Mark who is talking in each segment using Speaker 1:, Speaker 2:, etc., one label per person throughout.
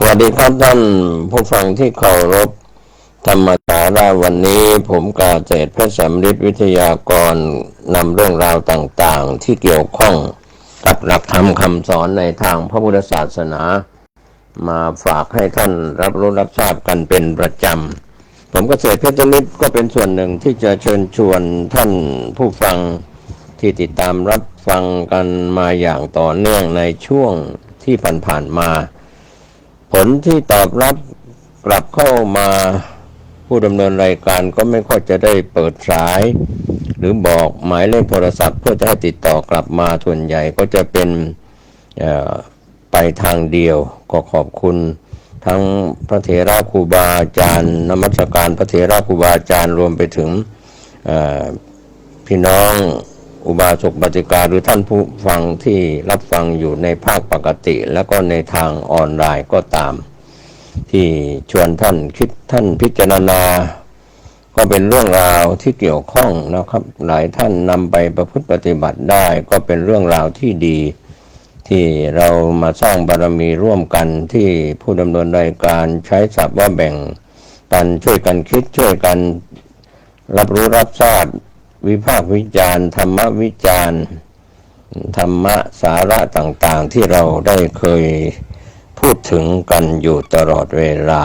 Speaker 1: วัสดีครับท่านผู้ฟังที่เคารพธรรมสาระวันนี้ผมกาเศษพระสำริดวิทยากรนำเรื่องราวต่างๆที่เกี่ยวข้องกับหลักธรรมคำสอนในทางพระพุทธศาสนามาฝากให้ท่านรับรู้รับทราบกันเป็นประจำผมเกษตรเพชรมิตรก็เป็นส่วนหนึ่งที่จะเชิญชวนท่านผู้ฟังที่ติดตามรับฟังกันมาอย่างต่อเนื่องในช่วงที่ผ่านๆมาผลที่ตอบรับกลับเข้ามาผู้ดำเนินรายการก็ไม่ค่อยจะได้เปิดสายหรือบอกหมายเลขโทรศัพท์เพื่อจะให้ติดต่อกลับมาส่วนใหญ่ก็จะเป็นไปทางเดียวก็ขอบคุณทั้งพระเถระครูบาอาจารย์นมัสการพระเถระครูบาอาจารย์รวมไปถึงพี่น้องอุบาสกบาสิกาหรือท่านผู้ฟังที่รับฟังอยู่ในภาคปกติแล้วก็ในทางออนไลน์ก็ตามที่ชวนท่านคิดท่านพิจารณาก็เป็นเรื่องราวที่เกี่ยวข้องนะครับหลายท่านนำไปประพฤติปฏิบัติได้ก็เป็นเรื่องราวที่ดีที่เรามาสร้างบารมีร่วมกันที่ผู้ดำเนินรายการใช้ศัพท์ว่าแบ่งปันช่วยกันคิดช่วยกันรับรู้รับทราบวิพากษ์วิจารณ์ธรรมวิจารณ์ธรรมะสาระต่างๆที่เราได้เคยพูดถึงกันอยู่ตลอดเวลา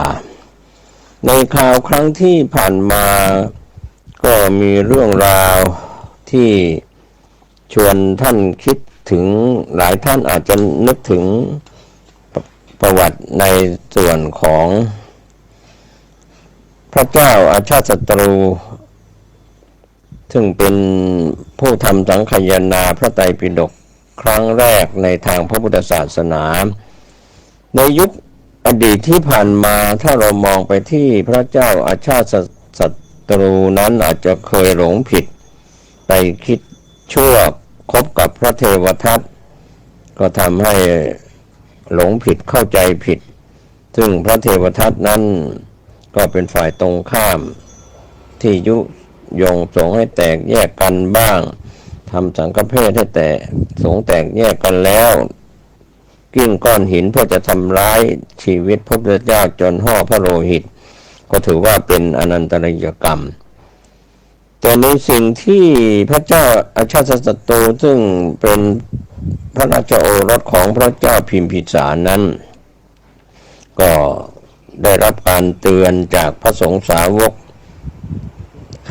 Speaker 1: ในข่าวครั้งที่ผ่านมาก็มีเรื่องราวที่ชวนท่านคิดถึงหลายท่านอาจจะนึกถึงประวัติในส่วนของพระเจ้าอาชาติศัตรูซึ่งเป็นผู้ทำสังคายนาพระไตรปิฎกครั้งแรกในทางพระพุทธศาสนาในยุคอดีตที่ผ่านมาถ้าเรามองไปที่พระเจ้าอาชาติศัตรูนั้นอาจจะเคยหลงผิดไปคิดชั่วคบกับพระเทวทัตก็ทำให้หลงผิดเข้าใจผิดซึ่งพระเทวทัตนั้นก็เป็นฝ่ายตรงข้ามที่ยุยงส่งให้แตกแยกกันบ้างทำสังฆเพศให้สงแตกแยกกันแล้วกิ้งก้อนหินเพื่อจะทำร้ายชีวิตพระพุทธเจ้าจนห่อพระโลหิตก็ถือว่าเป็นอนันตริยกรรมแต่ในสิ่งที่พระเจ้าอาชาติศัตรูซึ่งเป็นพระราชโอรสของพระเจ้าพิมพิสารนั้นก็ได้รับการเตือนจากพระสงฆ์สาวก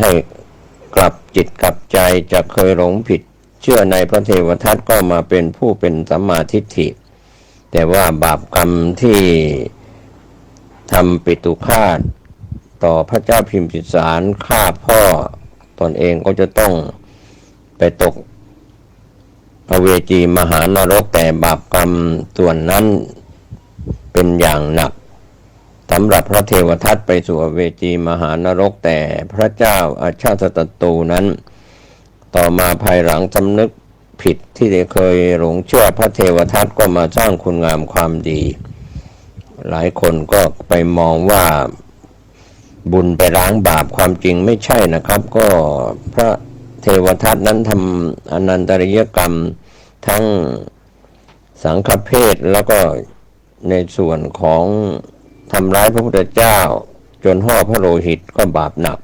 Speaker 1: ให้กลับจิตกลับใจจะเคยหลงผิดเชื่อในพระเทวทัตก็มาเป็นผู้เป็นสัมมาทิฏฐิแต่ว่าบาปกรรมที่ทำปิตุฆาตต่อพระเจ้าพิมพิสารฆ่าพ่อตนเองก็จะต้องไปตกอเวจีมหานรกแต่บาปกรรมส่วนนั้นเป็นอย่างหนักสำหรับพระเทวทัตไปสู่อเวจีมหานรกแต่พระเจ้าอาชาติศัตรูนั้นต่อมาภายหลังสำนึกผิดที่ได้เคยหลงเชื่อพระเทวทัตก็มาสร้างคุณงามความดีหลายคนก็ไปมองว่าบุญไปล้างบาปความจริงไม่ใช่นะครับก็พระเทวทัตนั้นทำอนันตริยกรรมทั้งสังฆเพศแล้วก็ในส่วนของทำร้ายพระพุทธเจ้าจนห่อพระโลหิตก็บาปหนัก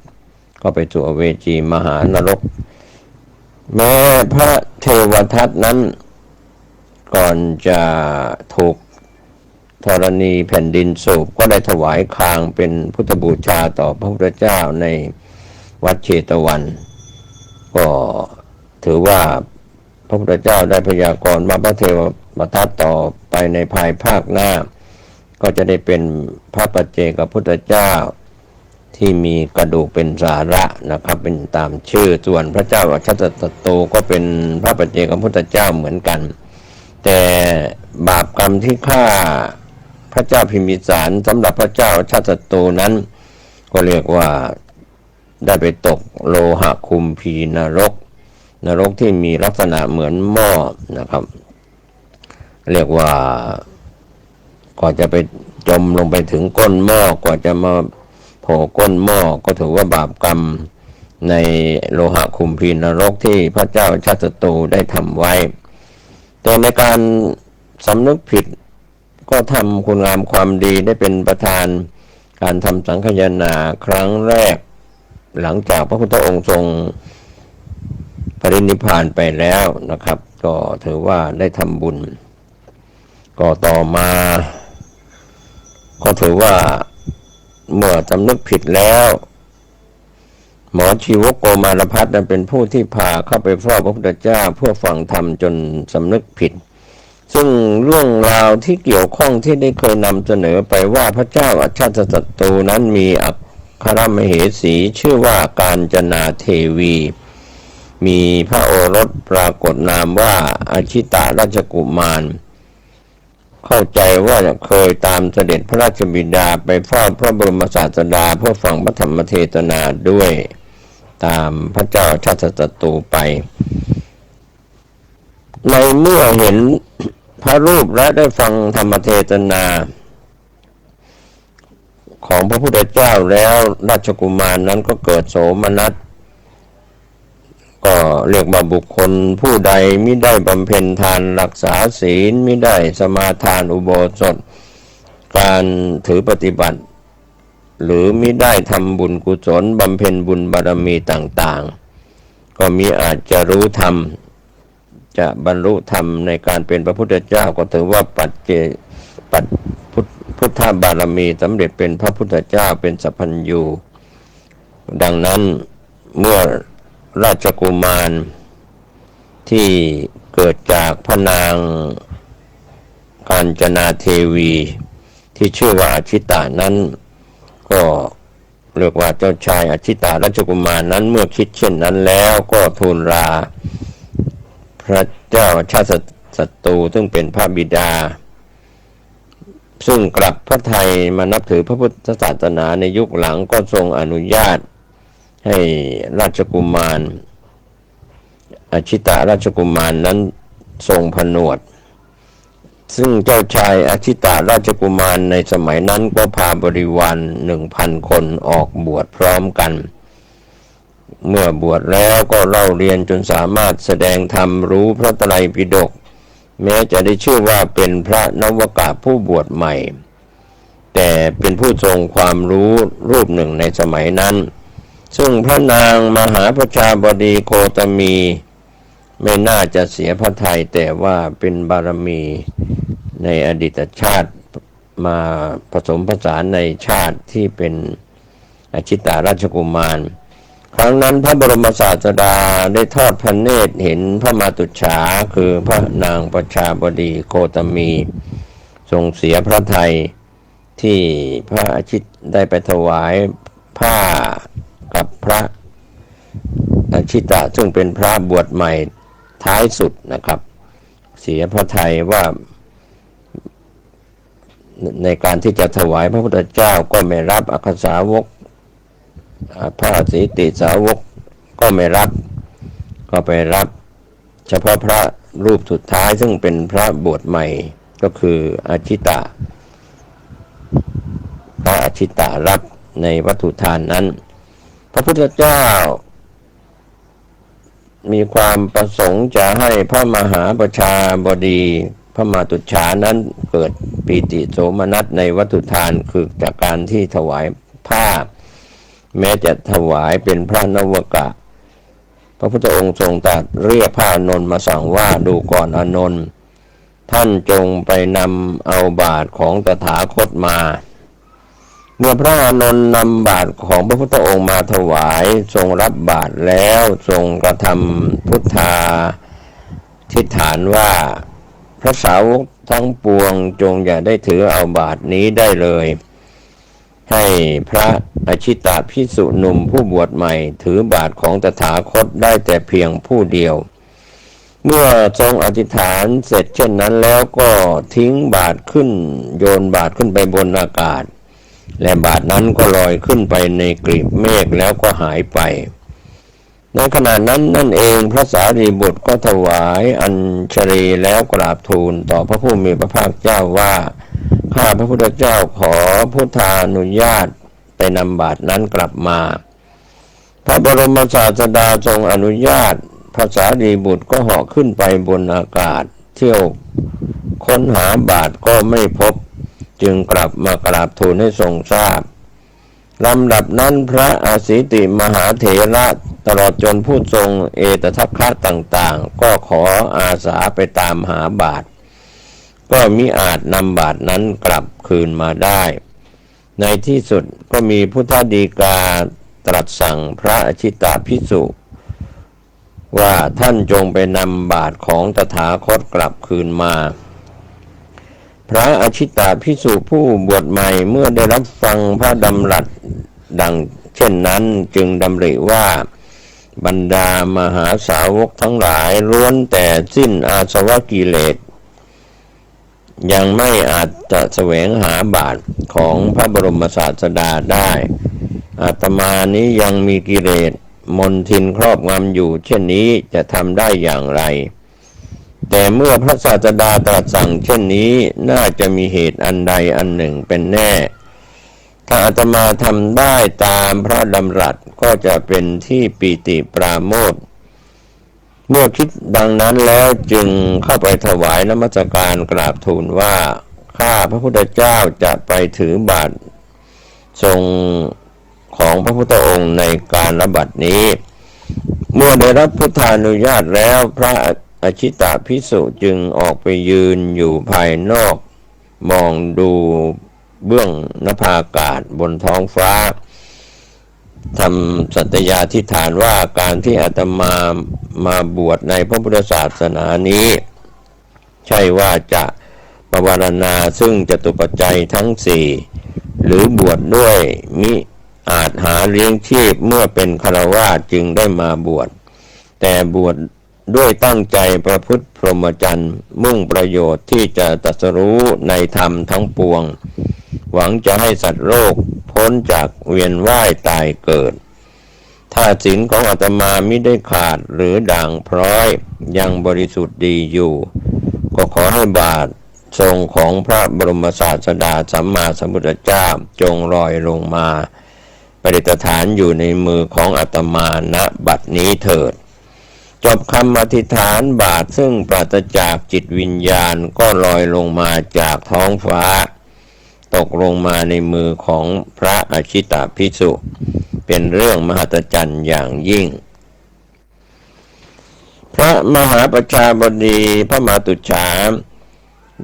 Speaker 1: ก็ไปสู่อเวจีมหานรกแม้พระเทวทัตนั้นก่อนจะถูกธรณีแผ่นดินสูบก็ได้ถวายคางเป็นพุทธบูชาต่อพระพุทธเจ้าในวัดเชตวันก็ถือว่าพระพุทธเจ้าได้พยากรณ์ว่าพระเทวทัตต่อไปในภายภาคหน้าก็จะได้เป็นพระปัจเจกพุทธเจ้าที่มีกระดูกเป็นสาระนะครับเป็นตามชื่อส่วนพระเจ้าอาชาติศัตรูก็เป็นพระปัจเจกพุทธเจ้าเหมือนกันแต่บาปกรรมที่ฆ่าพระเจ้าพิมพิสารสำหรับพระเจ้าอาชาติศัตรูนั้นก็เรียกว่าได้ไปตกโลหะคุมพีนรกที่มีลักษณะเหมือนหม้อนะครับเรียกว่าก่อนจะไปจมลงไปถึงก้นหม้อกว่าจะมาโผล่ก้นหม้อก็ถือว่าบาปกรรมในโลหะคุมพีนรกที่พระเจ้าอาชาติศัตรูได้ทำไว้แต่ในการสำนึกผิด ก็ทำคุณงามความดีได้เป็นประธานการทำสังฆยนาครั้งแรกหลังจากพระพุทธองค์ทรงปรินิพพานไปแล้วนะครับก็ถือว่าได้ทำบุญก็ต่อมาก็ถือว่าเมื่อสำนึกผิดแล้วหมอชีวกโกมารพัฒน์นั้นเป็นผู้ที่พาเข้าไปเฝ้าพระพุทธเจ้าเพื่อฟังธรรมจนสำนึกผิดซึ่งเรื่องราวที่เกี่ยวข้องที่ได้เคยนำเสนอไปว่าพระเจ้าอาชาติศัตรูนั้นมีอัครมเหสีชื่อว่ากาญจนาเทวีมีพระโอรสปรากฏนามว่าอชิตาราชกุมารเข้าใจว่าเคยตามเสด็จพระราชบิดาไปเฝ้าพระบรมศาสดาเพื่อฟังพระธรรมเทศนาด้วยตามพระเจ้าชาติศัตรูไปในเมื่อเห็นพระรูปและได้ฟังธรรมเทศนาของพระพุทธเจ้าแล้วราชกุมารนั้นก็เกิดโสมนัสก็เรียกว่าบุคคลผู้ใดมิได้บำเพ็ญทานรักษาศีลมิได้สมาทานอุโบสถการถือปฏิบัติหรือมิได้ทำบุญกุศลบำเพ็ญบุญบารมีต่างๆก็มิอาจจะรู้ธรรมจะบรรลุธรรมในการเป็นพระพุทธเจ้าก็ถือว่าพุทธบารมีสำเร็จเป็นพระพุทธเจ้าเป็นสัพพัญญูดังนั้นเมื่อราชกุมารที่เกิดจากพระนางกาญจนาเทวีที่ชื่อว่าอชิตานั้นก็เรียกว่าเจ้าชายอชิตาราชกุมารนั้นเมื่อคิดเช่นนั้นแล้วก็ทูลลาพระเจ้าชาติศัตรูซึ่งเป็นพระบิดาซึ่งกลับพระทัยมานับถือพระพุทธศาสนาในยุคหลังก็ทรงอนุญาตให้ราชกุมารอชิตาราชกุมารนั้นทรงผนวดซึ่งเจ้าชายอชิตาราชกุมารในสมัยนั้นก็พาบริวาร 1,000 คนออกบวชพร้อมกันเมื่อบวชแล้วก็เล่าเรียนจนสามารถแสดงธรรมรู้พระไตรปิฎกแม้จะได้ชื่อว่าเป็นพระนวกะผู้บวชใหม่แต่เป็นผู้ทรงความรู้รูปหนึ่งในสมัยนั้นซึ่งพระนางมหาประชาบดีโคตมีไม่น่าจะเสียพระทัยแต่ว่าเป็นบารมีในอดีตชาติมาผสมผสานในชาติที่เป็นอชิตาราชกุมารครั้งนั้นพระบรมศาสดาได้ทอดพระเนตรเห็นพระมาตุจฉาคือพระนางประชาบดีโคตมีทรงเสียพระทัยที่พระอาชิตได้ไปถวายผ้ากับพระอาชิตะซึ่งเป็นพระบวชใหม่ท้ายสุดนะครับเสียพระทัยว่าในการที่จะถวายพระพุทธเจ้าก็ไม่รับอัครสาวกพระสีติสาวกก็ไม่รับก็ไปรับเฉพาะพระรูปสุดท้ายซึ่งเป็นพระบวชใหม่ก็คืออาชิตะพระอาชิตะรับในวัตถุทานนั้นพระพุทธเจ้ามีความประสงค์จะให้พระมหาประชาบดีพระมาตุจฉานั้นเกิดปีติโสมนัสในวัตถุทานคือจากการที่ถวายผ้าแม้จะถวายเป็นพระนวกะพระพุทธองค์ทรงตรัสเรียกพระอานนท์มาสั่งว่าดูก่อนอานนท์ท่านจงไปนำเอาบาตรของตถาคตมาเมื่อพระอานนท์นำบาตรของพระพุทธองค์มาถวายทรงรับบาตรแล้วทรงกระทำพุทธาธิษฐานว่าพระสาวกทั้งปวงจงอย่าได้ถือเอาบาตรนี้ได้เลยให้พระอชิตะภิกษุหนุ่มผู้บวชใหม่ถือบาตรของตถาคตได้แต่เพียงผู้เดียวเมื่อทรงอธิษฐานเสร็จเช่นนั้นแล้วก็ทิ้งบาตรขึ้นโยนบาตรขึ้นไปบนอากาศและบาตรนั้นก็ลอยขึ้นไปในกลีบเมฆแล้วก็หายไปในขณะนั้นนั่นเองพระสารีบุตรก็ถวายอัญชลีแล้วกราบทูลต่อพระผู้มีพระภาคเจ้าว่าข้าพระพุทธเจ้าขอพุทธานุญาตไปนำบาตรนั้นกลับมาพระบรมศาสดาทรงอนุญาตพระสารีบุตรก็เหาะขึ้นไปบนอากาศเที่ยว ค้นหาบาทก็ไม่พบจึงกลับมากราบทูลให้ทรงทราบลำดับนั้นพระอาสิติมหาเถระตลอดจนผู้ทรงเอตทัคคะต่างๆก็ขออาสาไปตามหาบาทก็มิอาจนำบาทนั้นกลับคืนมาได้ในที่สุดก็มีพุทธฎีกาตรัสสั่งพระอชิตาภิกษุว่าท่านจงไปนำบาทของตถาคตกลับคืนมาพระอชิตาภิกษุผู้บวชใหม่เมื่อได้รับฟังพระดำรัสดังเช่นนั้นจึงดำริว่าบรรดามหาสาวกทั้งหลายล้วนแต่สิ้นอาสวะกิเลสยังไม่อาจจะแสวงหาบาทของพระบรมศาสดาได้อาตมานี้ยังมีกิเลสมนทินครอบงำอยู่เช่นนี้จะทำได้อย่างไรแต่เมื่อพระศาสดาตรัสสั่งเช่นนี้น่าจะมีเหตุอันใดอันหนึ่งเป็นแน่ถ้าอาตมาทำได้ตามพระดำรัสก็จะเป็นที่ปีติปราโมทย์เมื่อคิดดังนั้นแล้วจึงเข้าไปถวายนมัสการกราบทูลว่าข้าพระพุทธเจ้าจะไปถือบาตรทรงของพระพุทธองค์ในการละบัดนี้เมื่อได้รับพุทธานุญาตแล้วพระอชิตาภิกษุจึงออกไปยืนอยู่ภายนอกมองดูเบื้องนภาอากาศบนท้องฟ้าทำสัตยาธิษฐานว่าการที่อาตมาบวชในพระพุทธศาสนานี้ใช่ว่าจะภาวนาซึ่งจตุปัจจัยทั้งสี่หรือบวชด้วยมิอาจหาเลี้ยงชีพเมื่อเป็นฆราวาสจึงได้มาบวชแต่บวชด้วยตั้งใจประพฤติพรหมจรรย์มุ่งประโยชน์ที่จะตรัสรู้ในธรรมทั้งปวงหวังจะให้สัตว์โลกพ้นจากเวียนว่ายตายเกิดถ้าศีลของอาตมามิได้ขาดหรือด่างพร้อยยังบริสุทธิ์ดีอยู่ก็ขอให้บาททรงของพระบรมศาสดาสัมมาสัมพุทธเจ้าจงลอยลงมาประดิษฐานอยู่ในมือของอาตมาณบัดนี้เถิดจบคำอธิษฐานบาทซึ่งปราศจากจิตวิญญาณก็ลอยลงมาจากท้องฟ้าตกลงมาในมือของพระอชิตาภิกษุเป็นเรื่องมหัศจรรย์อย่างยิ่งพระมหาประชาบดีพระมาตุจฉา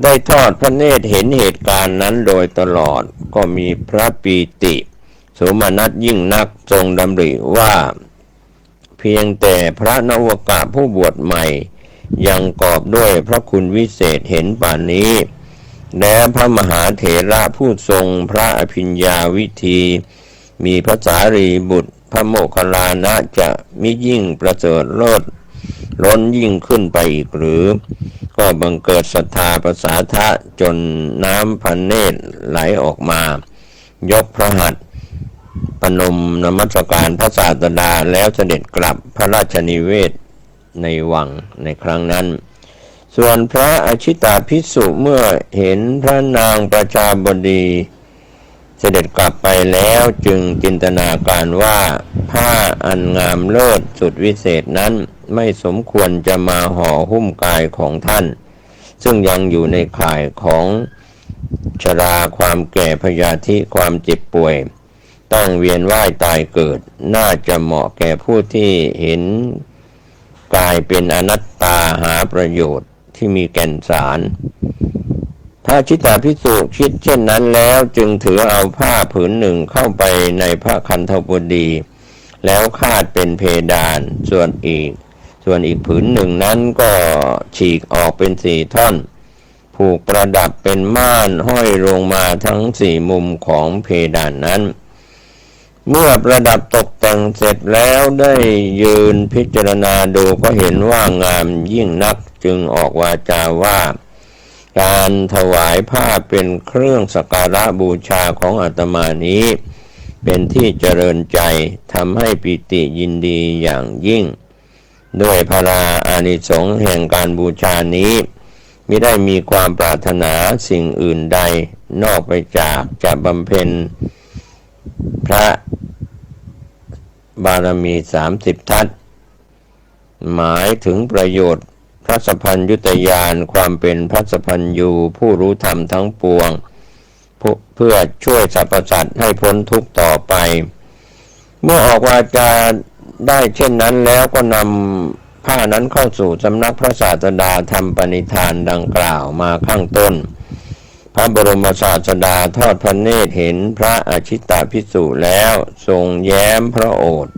Speaker 1: ได้ทอดพระเนตรเห็นเหตุการณ์นั้นโดยตลอดก็มีพระปีติโสมนัสยิ่งนักทรงดำริว่าเพียงแต่พระนวกะผู้บวชใหม่ยังกอบด้วยพระคุณวิเศษเห็นป่านนี้และพระมหาเถระผู้ทรงพระอภิญญาวิธีมีพระสารีบุตรพระโมคคัลลานะจะมิยิ่งประเสริฐเลิศล้นยิ่งขึ้นไปอีกหรือก็บังเกิดศรัทธาประสาทะจนน้ำพระเนตรไหลออกมายกพระหัตถ์ปนมนมัสการพระศาสดาแล้วเสด็จกลับพระราชนิเวศในวังในครั้งนั้นส่วนพระอชิตาภิกษุเมื่อเห็นพระนางประชาบดีเสด็จกลับไปแล้วจึงจินตนาการว่าผ้าอันงามเลิศสุดวิเศษนั้นไม่สมควรจะมาห่อหุ้มกายของท่านซึ่งยังอยู่ในข่ายของชราความแก่พยาธิความเจ็บป่วยต้องเวียนว่ายตายเกิดน่าจะเหมาะแก่ผู้ที่เห็นกายเป็นอนัตตาหาประโยชน์ที่มีแก่นสารพระชิตาภิกษุคิดเช่นนั้นแล้วจึงถือเอาผ้าผืนหนึ่งเข้าไปในพระคันธบดีแล้วคาดเป็นเพดานส่วนอีกผืนหนึ่งนั้นก็ฉีกออกเป็น4 ท่อนผูกประดับเป็นม่านห้อยลงมาทั้ง4 มุมของเพดานนั้นเมื่อประดับตกแต่งเสร็จแล้วได้ยืนพิจารณาดูก็เห็นว่างามยิ่งนักจึงออกวาจาว่าการถวายผ้าเป็นเครื่องสักการะบูชาของอาตมานี้เป็นที่เจริญใจทำให้ปิติยินดีอย่างยิ่งด้วยพราอานิสงส์แห่งการบูชานี้มิได้มีความปรารถนาสิ่งอื่นใดนอกไปจากจะบำเพ็ญพระบารมี30 ทัศหมายถึงประโยชน์ พระสัพพัญญุตญาณความเป็นพระสัพพัญญูผู้รู้ธรรมทั้งปวงเพื่อช่วยสรรพสัตว์ให้พ้นทุกข์ต่อไปเมื่อออกวาจาได้เช่นนั้นแล้วก็นำผ้านั้นเข้าสู่สำนักพระศาสดาทำปณิธานดังกล่าวมาข้างต้นพระบรมศาสดาทอดพระเนตรเห็นพระอชิตภิกษุแล้วทรงแย้มพระโอษฐ์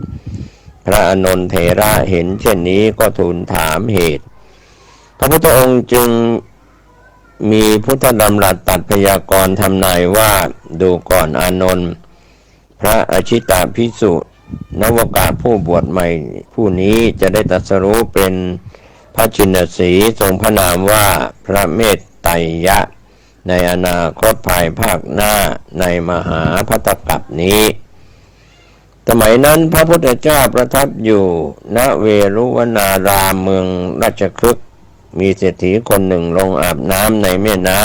Speaker 1: พระอานนทเถระเห็นเช่นนี้ก็ทูลถามเหตุพระพุทธองค์จึงมีพุทธดำรัสตัดพยากรณ์ทำนายว่าดูก่อนอานนท์พระอชิตภิกษุนวกะผู้บวชใหม่ผู้นี้จะได้ตรัสรู้เป็นพระชินสีห์ทรงพระนามว่าพระเมตไตรยะในอนาคตภายภาคหน้าในมหาภัตตกัปนี้สมัยนั้นพระพุทธเจ้าประทับอยู่ณเวรุวนารามเมืองราชคฤห์มีเศรษฐีคนหนึ่งลงอาบน้ำในแม่น้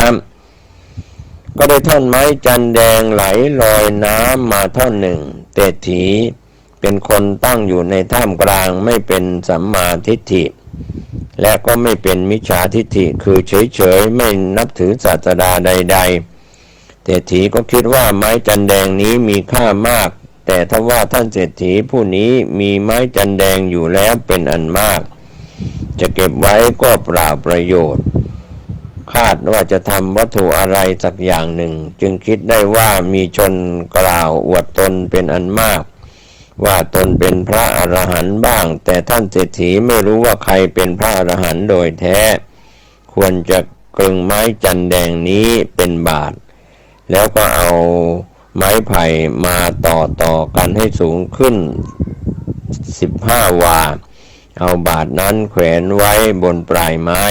Speaker 1: ำก็ได้ท่อนไม้จันแดงไหลลอยน้ำมาท่อนหนึ่งเศรษฐีเป็นคนตั้งอยู่ในท่ามกลางไม่เป็นสัมมาทิฏฐิและก็ไม่เป็นมิจฉาทิฏฐิคือเฉยๆไม่นับถือศาสดาใดๆเศรษฐีก็คิดว่าไม้จันแดงนี้มีค่ามากแต่ถ้าว่าท่านเศรษฐีผู้นี้มีไม้จันแดงอยู่แล้วเป็นอันมากจะเก็บไว้ก็เปล่าประโยชน์คาดว่าจะทำวัตถุอะไรสักอย่างหนึ่งจึงคิดได้ว่ามีชนกล่าวอวดตนเป็นอันมากว่าตนเป็นพระอรหันต์บ้างแต่ท่านเศรษฐีไม่รู้ว่าใครเป็นพระอรหันต์โดยแท้ควรจะกลึงไม้จันแดงนี้เป็นบาทแล้วก็เอาไม้ไผ่มาต่อกันให้สูงขึ้น15 วาเอาบาทนั้นแขวนไว้บนปลายไม้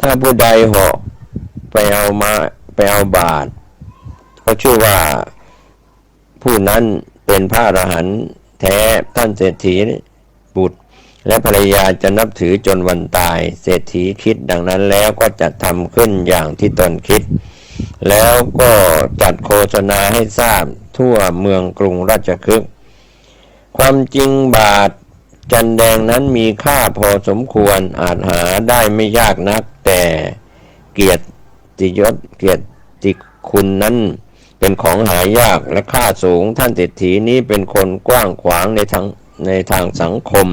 Speaker 1: ถ้าผู้ใดเหาะไปเอาบาทก็ชื่อว่าผู้นั้นเป็นพระอรหันต์แท้ท่านเศรษฐีบุตรและภรรยาจะนับถือจนวันตายเศรษฐีคิดดังนั้นแล้วก็จัดทำขึ้นอย่างที่ตนคิดแล้วก็จัดโฆษณาให้ทราบทั่วเมืองกรุงราชคฤห์ความจริงบาทจันแดงนั้นมีค่าพอสมควรอาจหาได้ไม่ยากนักแต่เกียรติยศเกียรติคุณนั้นเป็นของหายากและค่าสูงท่านเศรษฐีนี้เป็นคนกว้างขวางในทางสังคม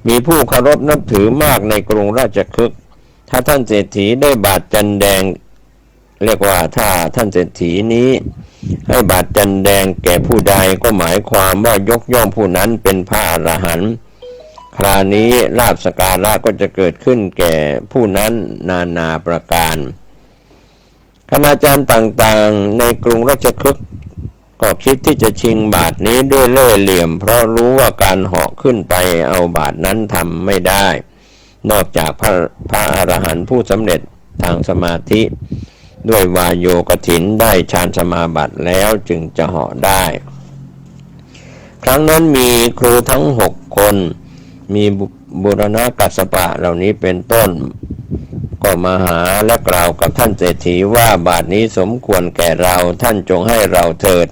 Speaker 1: มีผู้เคารพนับถือมากในกรุงราชคฤห์ถ้าท่านเศรษฐีได้บาทจันแดงเรียกว่าถ้าท่านเศรษฐีนี้ให้บาทจันแดงแก่ผู้ใดก็หมายความว่ายกย่องผู้นั้นเป็นพระอรหันต์คราวนี้ลาภสักการะก็จะเกิดขึ้นแก่ผู้นั้นนานาประการคณาจารย์ต่างๆในกรุงราชคฤห์ก็คิดที่จะชิงบาทนี้ด้วยเล่ห์เหลี่ยมเพราะรู้ว่าการเหาะขึ้นไปเอาบาทนั้นทำไม่ได้นอกจากพระอรหันต์ผู้สำเร็จทางสมาธิด้วยวายโยกถินได้ฌานสมาบัติแล้วจึงจะเหาะได้ครั้งนั้นมีครูทั้ง6 คนมีบุรณกัสสปะเหล่านี้เป็นต้นก็มาหาและกล่าวกับท่านเศรษฐีว่าบาทนี้สมควรแก่เราท่านจงให้เราเถิด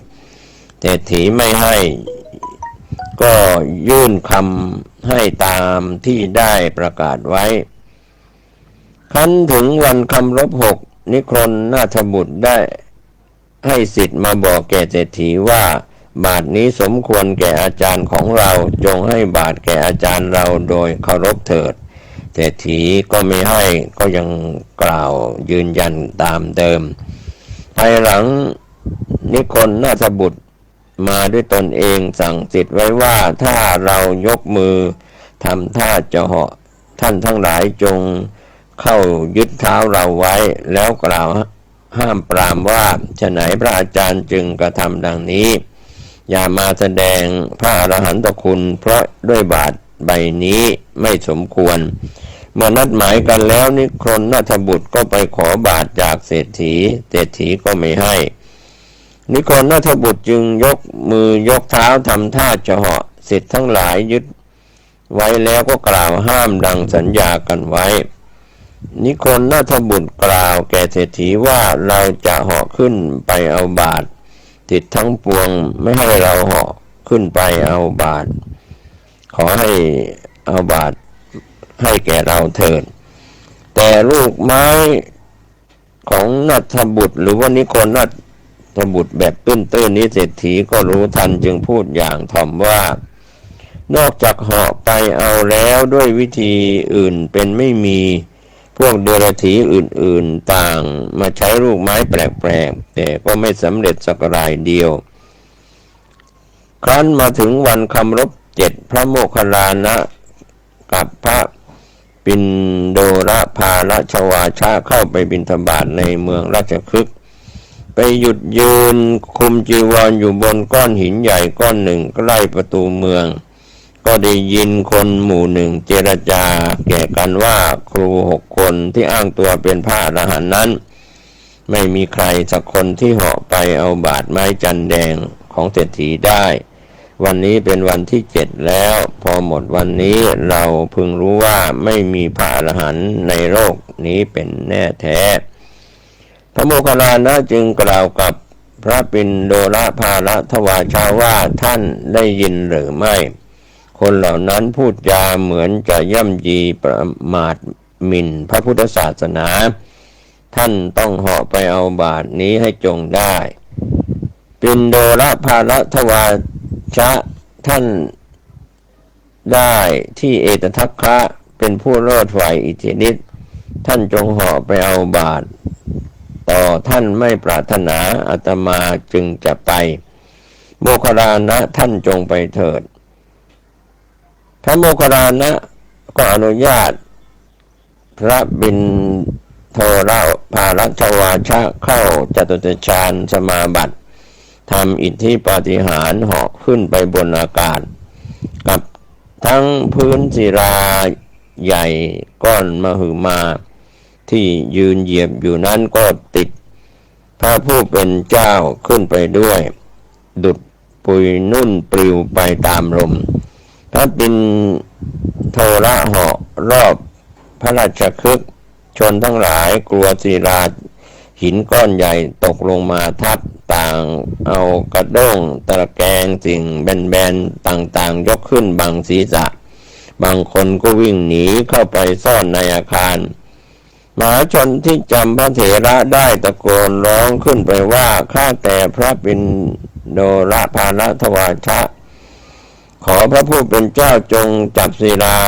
Speaker 1: เศรษฐีไม่ให้ก็ยื่นคำให้ตามที่ได้ประกาศไว้ครั้นถึงวันคำรบ6นิครนนาถบุตรได้ให้ศิษย์มาบอกแก่เศรษฐีว่าบาทนี้สมควรแก่อาจารย์ของเราจงให้บาทแก่อาจารย์เราโดยเคารพเถิดเศรษฐีก็ไม่ให้ก็ยังกล่าวยืนยันตามเดิมภายหลังนิครนนาถบุตรมาด้วยตนเองสั่งศิษย์ไว้ว่าถ้าเรายกมือทำท่าจะเหาะท่านทั้งหลายจงเข้ายึดเท้าเราไว้แล้วกล่าวห้ามปรามว่าฉะไหนพระอาจารย์จึงกระทำดังนี้อย่ามาแสดงพระอรหันตคุณเพราะด้วยบาทใบนี้ไม่สมควรเมื่อนัดหมายกันแล้วนิครนนาถบุตรก็ไปขอบาทจากเศรษฐีก็ไม่ให้นิครนนาถบุตรจึงยกมือยกเท้าทำท่าจะเหาะศิษย์ทั้งหลายยึดไว้แล้วก็กล่าวห้ามดังสัญญากันไว้นิครนนาถบุตรกล่าวแก่เศรษฐีว่าเราจะเหาะขึ้นไปเอาบาทศิษย์ทั้งปวงไม่ให้เราเหาะขึ้นไปเอาบาทขอให้เอาบาท ให้แก่เราเถิดแต่ลูกไม้ของนัทบุตรหรือว่านิโคนัทบุตรแบบตื้นๆนี้เศรษฐีก็รู้ทันจึงพูดอย่างถ่อมว่านอกจากเหาะไปเอาแล้วด้วยวิธีอื่นเป็นไม่มีพวกเดรัจฉีอื่นๆต่างมาใช้ลูกไม้แปลกๆแต่ก็ไม่สำเร็จสักรายเดียวครั้นมาถึงวันคำรบ7พระโมคคัลลานะกับพระปิณโดรภาลชวาชะเข้าไปบิณฑบาตในเมืองราชคฤห์ไปหยุดยืนคุมจีวรอยู่บนก้อนหินใหญ่ก้อนหนึ่งใกล้ประตูเมืองก็ได้ยินคนหมู่หนึ่งเจรจาแก่กันว่าครู6 คนที่อ้างตัวเป็นพระอรหันต์นั้นไม่มีใครสักคนที่เหาะไปเอาบาตรไม้จันแดงของเศรษฐีได้วันนี้เป็นวันที่7แล้วพอหมดวันนี้เราพึงรู้ว่าไม่มีพระอรหันต์ในโลกนี้เป็นแน่แท้พระโมคคัลลานะจึงกล่าวกับพระปิณโดรภาลทวาชาว่าท่านได้ยินหรือไม่คนเหล่านั้นพูดจาเหมือนจะย่ำยีประมาทหมิ่นพระพุทธศาสนาท่านต้องเหาะไปเอาบาตรนี้ให้จงได้ปิณโดรภาลทวาชะท่านได้ที่เอตทัคคะเป็นผู้รอดฝ่ายอิทธิฤทธิ์ท่านจงเหาะไปเอาบาตรต่อท่านไม่ปรารถนาอาตมาจึงจะไปโมคคัลลานะท่านจงไปเถิดพระโมคคัลลานะก็อนุญาตพระบิณโทรภาลชวาชะเข้าจตุตฌานสมาบัติทำอิทธิปาฏิหาริย์เหาะขึ้นไปบนอากาศกับทั้งพื้นศิลาใหญ่ก้อนมหึมาที่ยืนเหยียบอยู่นั้นก็ติดพระผู้เป็นเจ้าขึ้นไปด้วยดุจปุยนุ่นปลิวไปตามลมพระปิณโทรเหาะรอบพระราชคฤห์ชนทั้งหลายกลัวศิลาหินก้อนใหญ่ตกลงมาทับต่างเอากระด้งตะแกรงสิ่งแบนๆต่างๆยกขึ้นบังศีรษะบางคนก็วิ่งหนีเข้าไปซ่อนในอาคารมหาชนที่จำพระเถระได้ตะโกนร้องขึ้นไปว่าข้าแต่พระปิณโดรภาลทวาชะขอพระผู้เป็นเจ้าจงจับศิลา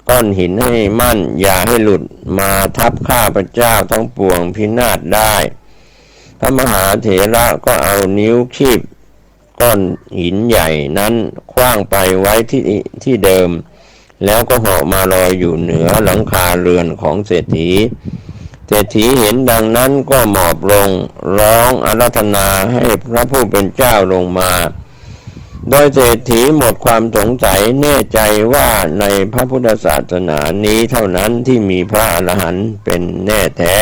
Speaker 1: ก้อนหินให้มั่นอย่าให้หลุดมาทับข้าพเจ้าทั้งปวงพินาศได้พระมหาเถระก็เอานิ้วคีบก้อนหินใหญ่นั้นขว้างไปไว้ที่เดิมแล้วก็เหาะมาลอยอยู่เหนือหลังคาเรือนของเศรษฐีเห็นดังนั้นก็หมอบลงร้องอาราธนาให้พระผู้เป็นเจ้าลงมาโดยเศรษฐีหมดความสงสัยแน่ใจว่าในพระพุทธศาสนานี้เท่านั้นที่มีพระอรหันต์เป็นแน่แท้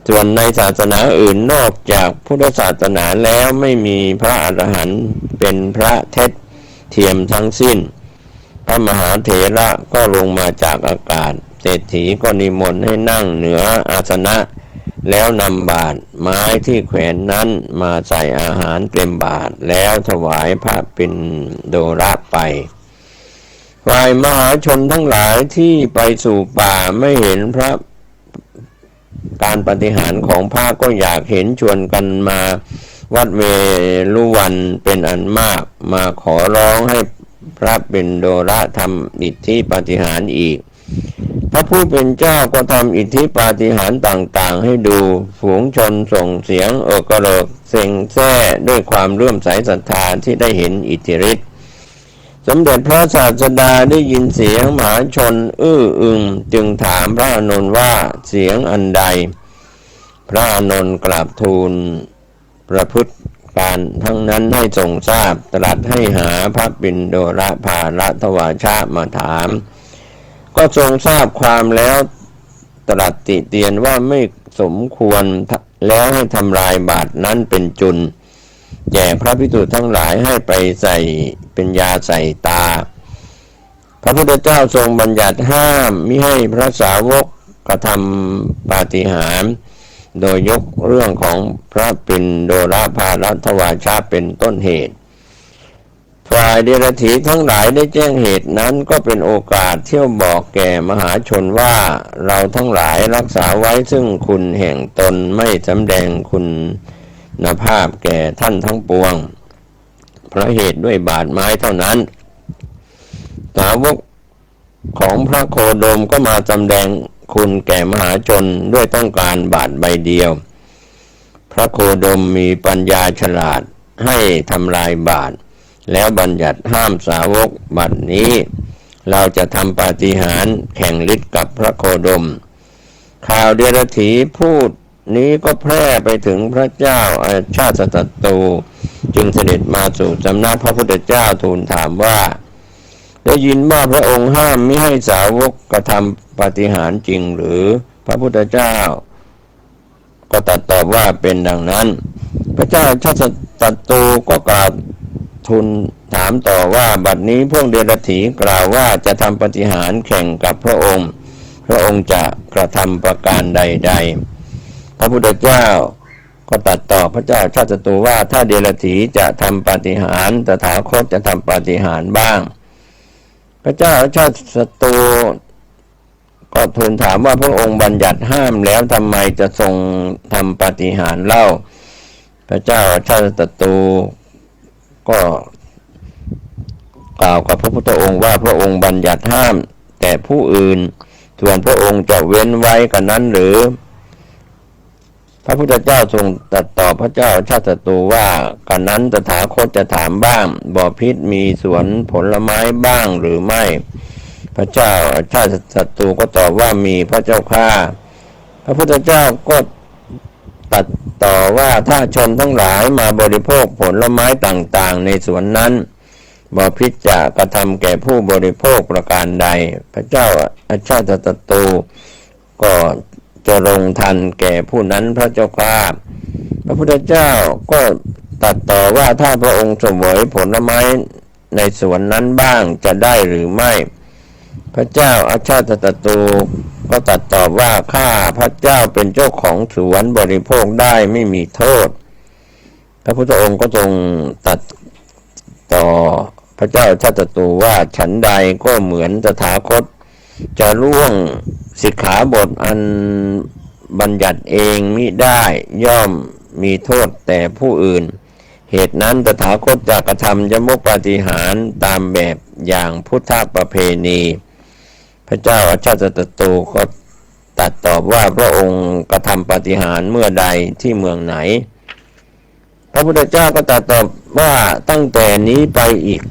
Speaker 1: ส่วนในศาสนาอื่นนอกจากพุทธศาสนาแล้วไม่มีพระอรหันต์เป็นพระเท็จเทียมทั้งสิ้นพระมหาเถระก็ลงมาจากอากาศเศรษฐีก็นิมนต์ให้นั่งเหนืออาสนะแล้วนำบาตรไม้ที่แขวนนั้นมาใส่อาหารเต็มบาตรแล้วถวายพระปิณโดรไปฝ่ายมหาชนทั้งหลายที่ไปสู่ป่าไม่เห็นพระการปาฏิหาริย์ของพระก็อยากเห็นชวนกันมาวัดเวลุวันเป็นอันมากมาขอร้องให้พระปิณโดรทำอิทธิปาฏิหาริย์อีกพระผู้เป็นเจ้าก็ทำอิทธิปาฏิหาริย์ต่างๆให้ดูฝูงชนส่งเสียงเอกเริกเซ็งแซ่ด้วยความเลื่อมใสศรัทธาที่ได้เห็นอิทธิฤทธิ์สมเด็จพระศาสดาได้ยินเสียงมหาชนอื้ออึงจึงถามพระอานนท์ว่าเสียงอันใดพระอานนท์กราบทูลประพฤติการทั้งนั้นให้ทรงทราบตรัสให้หาพระปิณโดรภาลทวาชะมาถามก็ทรงทราบความแล้วตรัสติเตียนว่าไม่สมควรแล้วให้ทำลายบาตรนั้นเป็นจุลแก่พระภิกษุทั้งหลายให้ไปใส่เป็นยาใส่ตาพระพุทธเจ้าทรงบัญญัติห้ามมิให้พระสาวกกระทำปาฏิหาริย์โดยยกเรื่องของพระปิณโดรภาลทวาชะเป็นต้นเหตุ ฝ่ายเดรัจฉีทั้งหลายได้แจ้งเหตุนั้นก็เป็นโอกาสเที่ยวบอกแก่มหาชนว่าเราทั้งหลายรักษาไว้ซึ่งคุณแห่งตนไม่สำแดงคุณภาพแก่ท่านทั้งปวงเพราะเหตุด้วยบาทไม้เท่านั้นสาวกของพระโคดมก็มาสำแดงคุณแก่มหาชนด้วยต้องการบาทใบเดียวพระโคดมมีปัญญาฉลาดให้ทำลายบาทแล้วบัญญัติห้ามสาวกบัดนี้เราจะทำปาฏิหาริย์แข่งฤทธิ์กับพระโคดมข่าวเดรัจฉีพูดนี้ก็แพร่ไปถึงพระเจ้าอาชาติศัตรูจึงเสด็จมาสู่สำนักพระพุทธเจ้าทูลถามว่าได้ยินว่าพระองค์ห้ามมิให้สาวกกระทำปาฏิหาริย์จริงหรือพระพุทธเจ้าก็ตรัสตอบว่าเป็นดังนั้นพระเจ้าชาติศัตรูก็กราบทูลถามต่อว่าบัดนี้พวกเดรัจฉีกล่าวว่าจะทำปาฏิหาริย์แข่งกับพระองค์พระองค์จะกระทำประการใดๆพระพุทธเจ้าก็ตรัสตอบพระเจ้าชาติศัตรูว่าถ้าเดรัจฉีจะทำปาฏิหาริย์ตถาคตจะทำปาฏิหาริย์บ้างพระเจ้าชาติศัตรูก็ทูลถามว่าพระองค์บัญญัติห้ามแล้วทำไมจะทรงทำปาฏิหาริย์เล่าพระเจ้าชาติศัตรูก็กล่าวกับพระพุทธองค์ว่าพระองค์บัญญัติห้ามแต่ผู้อื่นส่วนพระองค์จะเว้นไว้กันนั้นหรือพระพุทธเจ้าทรงตรัสตอบพระเจ้าชาติศัตรูว่ากันนั้นตถาคตจะถามบ้างบ่อพิษมีสวนผลไม้บ้างหรือไม่พระเจ้าชาติศัตรูก็ตอบว่ามีพระเจ้าข้าพระพุทธเจ้าก็ตรัสต่อว่าถ้าชนทั้งหลายมาบริโภคผลไม้ต่างๆในสวนนั้นบ่อพิษจะกระทำแก่ผู้บริโภคประการใดพระเจ้าชาติศัตรูก็จะลงทันแก่ผู้นั้นพระเจ้าข้าพระพุทธเจ้าก็ตรัสต่อว่าถ้าพระองค์เสวยผลไม้ในสวนนั้นบ้างจะได้หรือไม่พระเจ้าอาชาติศัตรูก็ตรัสตอบว่าข้าพระเจ้าเป็นเจ้าของสวนบริโภคได้ไม่มีโทษพระพุทธองค์ก็ทรงตรัสต่อพระเจ้าชาติศัตรูว่าฉันใดก็เหมือนตถาคตจะล่วงสิกขาบทอันบัญญัติเองมิได้ย่อมมีโทษแต่ผู้อื่นเหตุนั้นตถาคตจะกระทำยมกปาฏิหาริย์ตามแบบอย่างพุทธประเพณีพระเจ้าอาชาติศัตรูก็ตรัสตอบว่าพระองค์กระทำปาฏิหาริย์เมื่อใดที่เมืองไหนพระพุทธเจ้าก็ตรัสตอบว่าตั้งแต่นี้ไปอีก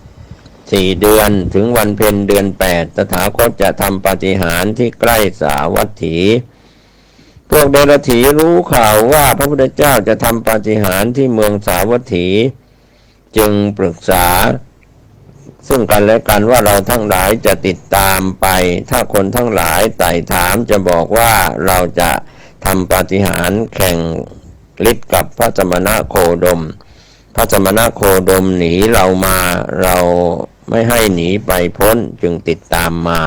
Speaker 1: 4 เดือนถึงวันเพ็ญเดือน8ตถาคตจะทำปาฏิหาริย์ที่ใกล้สาวัตถีพวกเดรัจฉีรู้ข่าวว่าพระพุทธเจ้าจะทำปาฏิหาริย์ที่เมืองสาวัตถีจึงปรึกษาซึ่งกันและกันว่าเราทั้งหลายจะติดตามไปถ้าคนทั้งหลายไต่ถามจะบอกว่าเราจะทำปาฏิหาริย์แข่งฤทธิ์กับพระสมณโคดมพระสมณโคดมหนีเรามาเราไม่ให้หนีไปพ้นจึงติดตามมา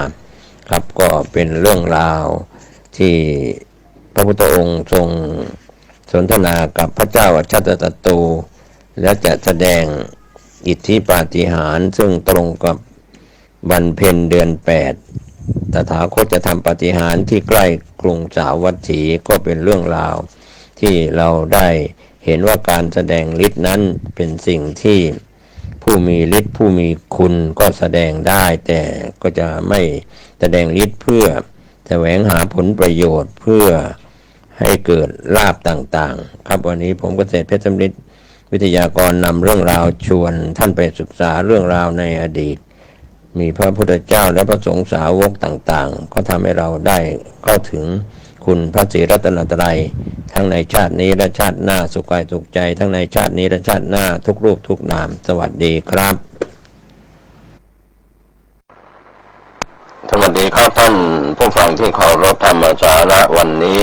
Speaker 1: ครับก็เป็นเรื่องราวที่พระพุทธองค์ทรงสนทนากับพระเจ้าอาชาติศัตรูและจะแสดงอิทธิปาฏิหาริย์ซึ่งตรงกับวันเพ็ญเดือน8ตถาคตจะทำปาฏิหาริย์ที่ใกล้กรุงสาวัตถีก็เป็นเรื่องราวที่เราได้เห็นว่าการแสดงฤทธิ์นั้นเป็นสิ่งที่ผู้มีฤทธิ์ผู้มีคุณก็แสดงได้แต่ก็จะไม่แสดงฤทธิ์เพื่อแสวงหาผลประโยชน์เพื่อให้เกิดลาภต่างๆครับวันนี้ผมเกษตรเพชรสำริดวิทยากรนำเรื่องราวชวนท่านไปศึกษาเรื่องราวในอดีตมีพระพุทธเจ้าและพระสงฆ์สาวกต่างๆก็ทำให้เราได้เข้าถึงคุณพระศรีรัตนตรัยทั้งในชาตินี้และชาติหน้าสุขกายสุขใจทั้งในชาตินี้และชาติหน้าทุกรูปทุกนามสวัสดีครับสวัสดีครับท่านผู้ฟังที่เคารพธรรมสาระวันนี้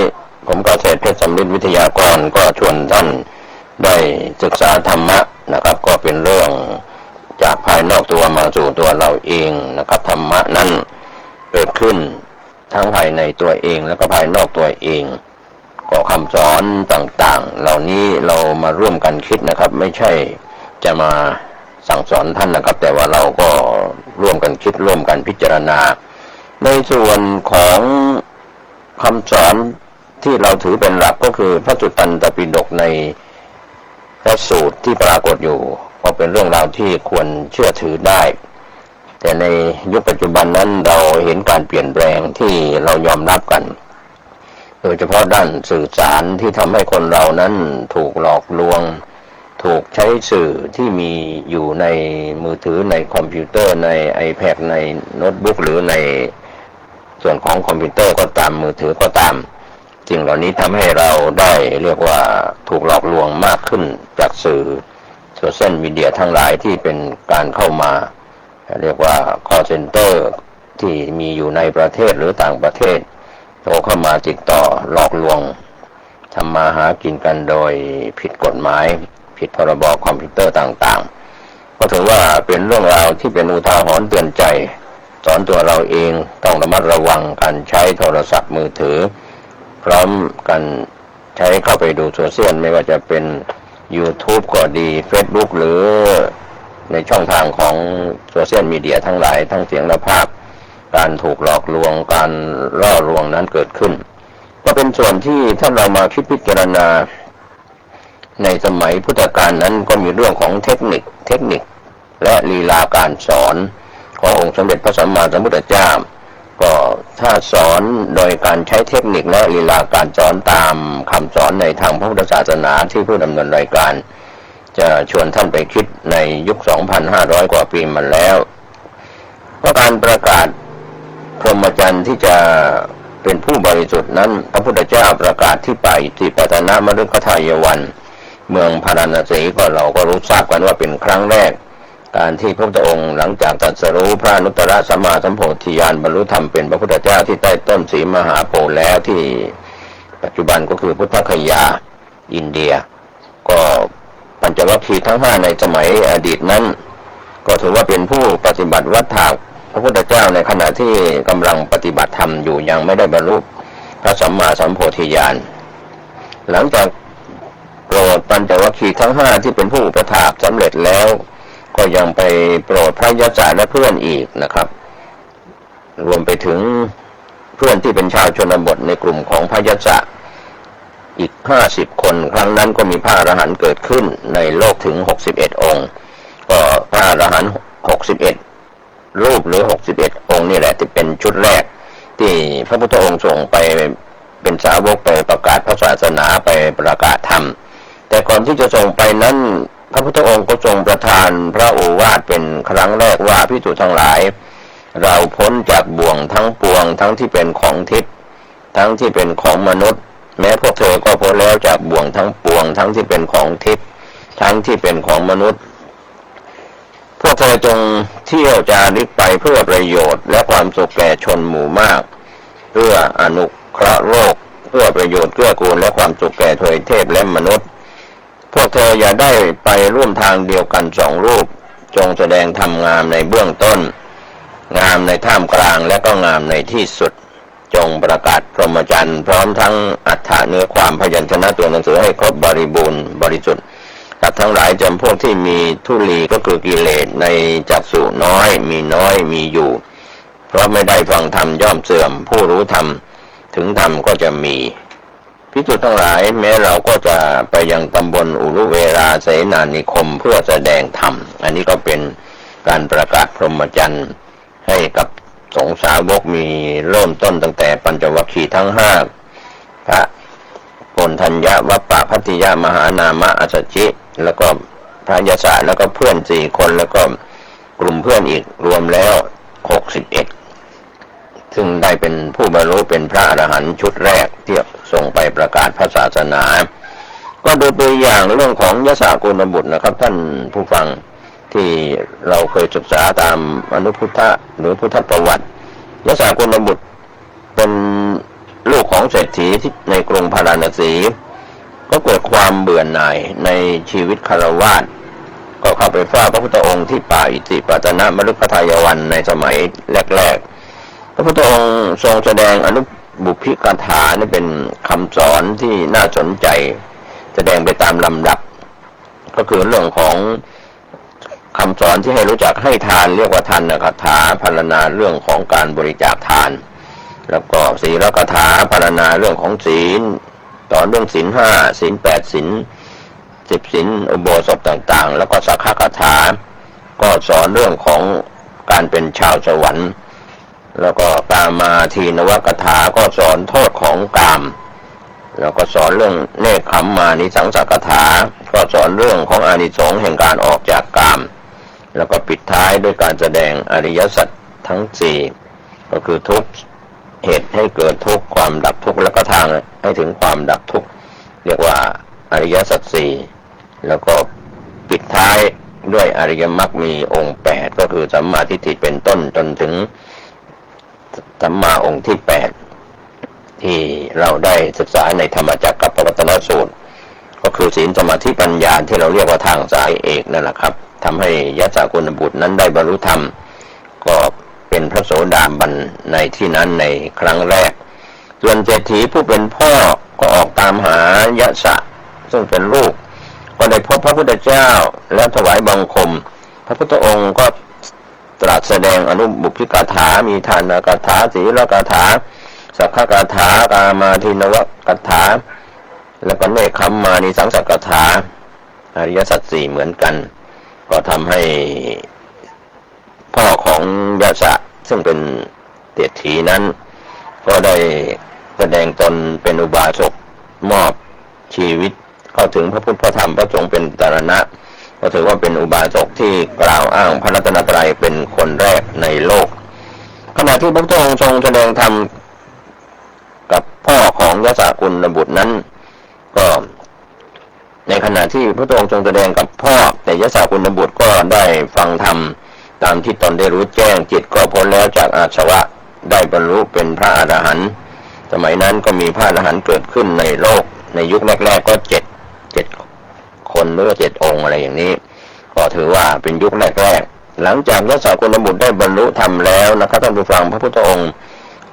Speaker 1: ผมเกษตรเพชรสำริดวิทยากรก็ชวนท่านได้ศึกษาธรรมะนะครับก็เป็นเรื่องจากภายนอกตัวมาสู่ตัวเราเองนะครับธรรมะนั้นเกิดขึ้นทั้งภายในตัวเองแล้วก็ภายนอกตัวเองก็คำสอนต่างๆเหล่านี้เรามาร่วมกันคิดนะครับไม่ใช่จะมา สั่งสอนท่านนะครับแต่ว่าเราก็ร่วมกันคิดร่วมกันพิจารณาในส่วนของคำสอนที่เราถือเป็นหลักก็คือพระสุตตันตปิฎกในพระสูตรที่ปรากฏอยู่ก็เป็นเรื่องราวที่ควรเชื่อถือได้แต่ในยุคปัจจุบันนั้นเราเห็นการเปลี่ยนแปลงที่เรายอมรับกันโดยเฉพาะด้านสื่อสารที่ทำให้คนเรานั้นถูกหลอกลวงถูกใช้สื่อที่มีอยู่ในมือถือในคอมพิวเตอร์ใน iPad ในโน้ตบุ๊กหรือในส่วนของคอมพิวเตอร์ก็ตามมือถือก็ตามสิ่งเหล่านี้ทำให้เราได้เรียกว่าถูกหลอกลวงมากขึ้นจากสื่อโซเชียลมีเดียทั้งหลายที่เป็นการเข้ามาเรียกว่า call center ที่มีอยู่ในประเทศหรือต่างประเทศโทรเข้ามาติดต่อหลอกลวงทำมาหากินกันโดยผิดกฎหมายผิดพรบคอมพิวเตอร์ต่างๆก็ถือว่าเป็นเรื่องราวที่เป็นอุทาหรณ์เตือนใจสอนตัวเราเองต้องระมัดระวังการใช้โทรศัพท์มือถือพร้อมกันใช้เข้าไปดูโซเชียลไม่ว่าจะเป็น YouTube ก็ดี Facebook หรือในช่องทางของโซเชียลมีเดียทั้งหลายทั้งเสียงและภาพการถูกหลอกลวงการล่อลวงนั้นเกิดขึ้นก็เป็นส่วนที่ถ้าเรามาคิดพิจารณาในสมัยพุทธกาลนั้นก็มีเรื่องของเทคนิคและลีลาการสอนขององค์สมเด็จพระสัมมาสัมพุทธเจ้าก็ถ้าสอนโดยการใช้เทคนิคและลีลาการสอนตามคำสอนในทางพระพุทธศาสนาที่ผู้ดำเนินรายการจะชวนท่านไปคิดในยุค 2,500 กว่าปีมาแล้วเพราะการประกาศพรหมจรรย์ที่จะเป็นผู้บริสุทธิ์นั้นพระพุทธเจ้าประกาศที่ป่าอิสิปตนมฤคทายวันเมืองพาราณสีก็เราก็รู้ทราบกันว่าเป็นครั้งแรกการที่พระพุทธองค์หลังจากตรัสรู้พระอนุตตรสัมมาสัมโพธิญาณบรรลุธรรมเป็นพระพุทธเจ้าที่ใต้ต้นศรีมหาโพธิ์แล้วที่ปัจจุบันก็คือพุทธคยาอินเดียก็ปัญจวัคคีย์ทั้ง5ในสมัยอดีตนั้นก็ถือว่าเป็นผู้ปฏิบัติวัฏฏะพระพุทธเจ้าในขณะที่กำลังปฏิบัติธรรมอยู่ยังไม่ได้บรรลุพระสัมมาสัมโพธิญาณหลังจากโปรดปัญจวัคคีย์ทั้ง5ที่เป็นผู้อุปถากสำเร็จแล้วก็ยังไปโปรดพระยศและเพื่อนอีกนะครับรวมไปถึงเพื่อนที่เป็นชาวชนบทในกลุ่มของพระยศอีก50คนครั้งนั้นก็มีพระอรหันต์เกิดขึ้นในโลกถึง61องค์ก็พระอรหันต์61รูปหรือ61องค์นี่แหละที่เป็นชุดแรกที่พระพุทธองค์ส่งไปเป็นสาวกไปประกาศพระศาสนาไปประกาศธรรมแต่ก่อนที่จะส่งไปนั้นพระพุทธองค์ก็ทรงประทานพระโอวาทเป็นครั้งแรกว่าภิกษุทั้งหลายเราพ้นจากบ่วงทั้งปวงทั้งที่เป็นของทิพย์ทั้งที่เป็นของมนุษย์แม้พวกเธอก็พ้นแล้วจากบ่วงทั้งปวงทั้งที่เป็นของทิพย์ทั้งที่เป็นของมนุษย์พวกเธอจงเที่ยวจาริกไปเพื่อประโยชน์และความสุขแก่ชนหมู่มากเพื่ออนุเคราะห์โลกเพื่อประโยชน์เกื้อกูลและความสุขแก่ทวยเทพและมนุษย์พวกเธออย่าได้ไปร่วมทางเดียวกัน2รูปจงแสดงธรรมงามในเบื้องต้นงามในท่ามกลางและก็งามในที่สุดจงประกาศพรหมจรรย์พร้อมทั้งอรรถะเนื้อความพยัญชนะตัวหนังสือให้ครบบริบูรณ์บริสุทธิ์สัตว์ทั้งหลายจำพวกที่มีทุลีก็คือกิเลสในจักษุน้อยมีอยู่เพราะไม่ได้ฟังธรรมย่อมเสื่อมผู้รู้ธรรมถึงธรรมก็จะมีภิกษุทั้งหลายแม้เราก็จะไปยังตำบลอุรุเวราเสนานิคมเพื่อแสดงธรรมอันนี้ก็เป็นการประกาศพรหมจรรย์ให้กับสงฆ์สาวกมีเริ่มต้นตั้งแต่ปัญจวัคคีย์ทั้ง5พระโกณทัญญวัปปะพัทติยมหานามะอัสสชิแล้วก็พระยศแล้วก็เพื่อน4คนแล้วก็กลุ่มเพื่อนอีกรวมแล้ว61ซึ่งได้เป็นผู้บรรลุเป็นพระอรหันต์ชุดแรกที่ส่งไปประกาศพระศาสนาก็ดูตัวอย่างเรื่องของยศกุลบุตรนะครับท่านผู้ฟังที่เราเคยศึกษาตามอนุพุทธะหรือพุทธประวัติยศกุลบุตรเป็นลูกของเศรษฐีที่ในกรุงพาราณสีก็เกิดความเบื่อหน่ายในชีวิตคฤหัสถ์ก็เข้าไปเฝ้าพระพุทธองค์ที่ป่าอิสิปตนมฤคทายวันในสมัยแรกๆพระพุทธองค์ทรงแสดงอนุบุพพิกถานี่เป็นคำสอนที่น่าสนใจแสดงไปตามลำดับก็คือเรื่องของ คำสอนที่ให้รู้จักให้ทานเรียกว่าทานคาถาพรรณนาเรื่องของการบริจาคทานแล้วก็ศีลคาถาพรรณนาเรื่องของศีลสอนเรื่องศีลห้าศีลแปดศีล10ศีลอุโบสถต่างๆแล้วก็สักขะคาถาก็สอนเรื่องของการเป็นชาวสวรรค์แล้วก็กามาทีนวคาถาก็สอนโทษของกามแล้วก็สอนเรื่องเนคขมมานิสังสกถาก็สอนเรื่องของอานิสงส์แห่งการออกจากกามแล้วก็ปิดท้ายด้วยการแสดงอริยสัจทั้ง4ก็คือทุกข์เหตุให้เกิดทุกข์ความดับทุกข์แล้วก็ทางให้ถึงความดับทุกข์เรียกว่าอริยสัจ4แล้วก็ปิดท้ายด้วยอริยมรรคมีองค์8ก็คือสัมมาทิฏฐิเป็นต้นจนถึงสัมมาองค์ที่8ที่เราได้ศึกษาในธรรมจักรกับปวัตตนสูตรก็คือศีลสมาธิปัญญาที่เราเรียกว่าทางสายเอกนั่นแหละครับทำให้ยะสกุลบุตรนั้นได้บรรลุธรรมก็เป็นพระโสดาบันในที่นั้นในครั้งแรกส่วนเศรษฐีผู้เป็นพ่อก็ออกตามหายะสะซึ่งเป็นลูกก็ได้พบพระพุทธเจ้าและถวายบังคมพระพุทธองค์ก็ตรัสแสดงอนุบุพพิกถามีทานคาถาศีลคาถาสักขะคาถากามาทินวคาถาแล้วก็เนคขมมานิสังสกถาอริยสัจ4เหมือนกันก็ทำให้พ่อของยะสะซึ่งเป็นเศรษฐีนั้นก็ได้แสดงตนเป็นอุบาสกมอบชีวิตเข้าถึงพระพุทธพระธรรมพระสงฆ์เป็นสรณะก็ถือว่าเป็นอุบาสกที่กล่าวอ้างพระรัตนตรัยเป็นคนแรกในโลกขณะที่พระพุทธองค์ทรงแสดงธรรมกับพ่อของยะสกุลบุตรนั้นก็ในขณะที่พระองค์ทรงแสดงกับพ่อแต่ยะสกุลบุตรก็ได้ฟังธรรมตามที่ตนได้รู้แจ้งจิตก็พ้นแล้วจากอาสวะได้บรรลุเป็นพระอรหันต์สมัยนั้นก็มีพระอรหันต์เกิดขึ้นในโลกในยุคแรกๆก็7คนหรือ7องค์อะไรอย่างนี้ก็ถือว่าเป็นยุคแรกๆหลังจากยะสกุลบุตรได้บรรลุธรรมแล้วนะครับท่านผู้ฟังพระพุทธองค์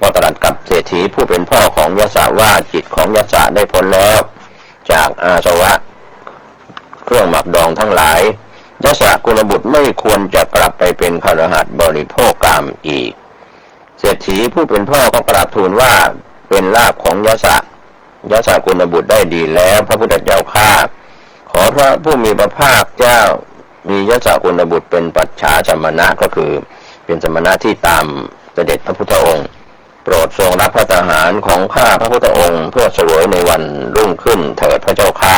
Speaker 1: ก็ตรัสกับเศรษฐีผู้เป็นพ่อของยะสะว่าจิตของยะสะได้พ้นแล้วจากอาสวะเครื่องหมักดองทั้งหลายยะสกุลบุตรไม่ควรจะกลับไปเป็นคฤหัสถ์บริโภคกามอีกเศรษฐีผู้เป็นพ่อก็กราบทูลว่าเป็นลาภของยะสกุลบุตรได้ดีแล้วพระพุทธเจ้าข้าขอพระผู้มีพระภาคเจ้ามียะสกุลบุตรเป็นปัจฉาสมณะก็คือเป็นสมณะที่ตามเสด็จพระพุทธองค์โปรดทรงรับพระทหารของข้าพระพุทธองค์เพื่อเสวยในวันรุ่งขึ้นเถิดพระเจ้าข้า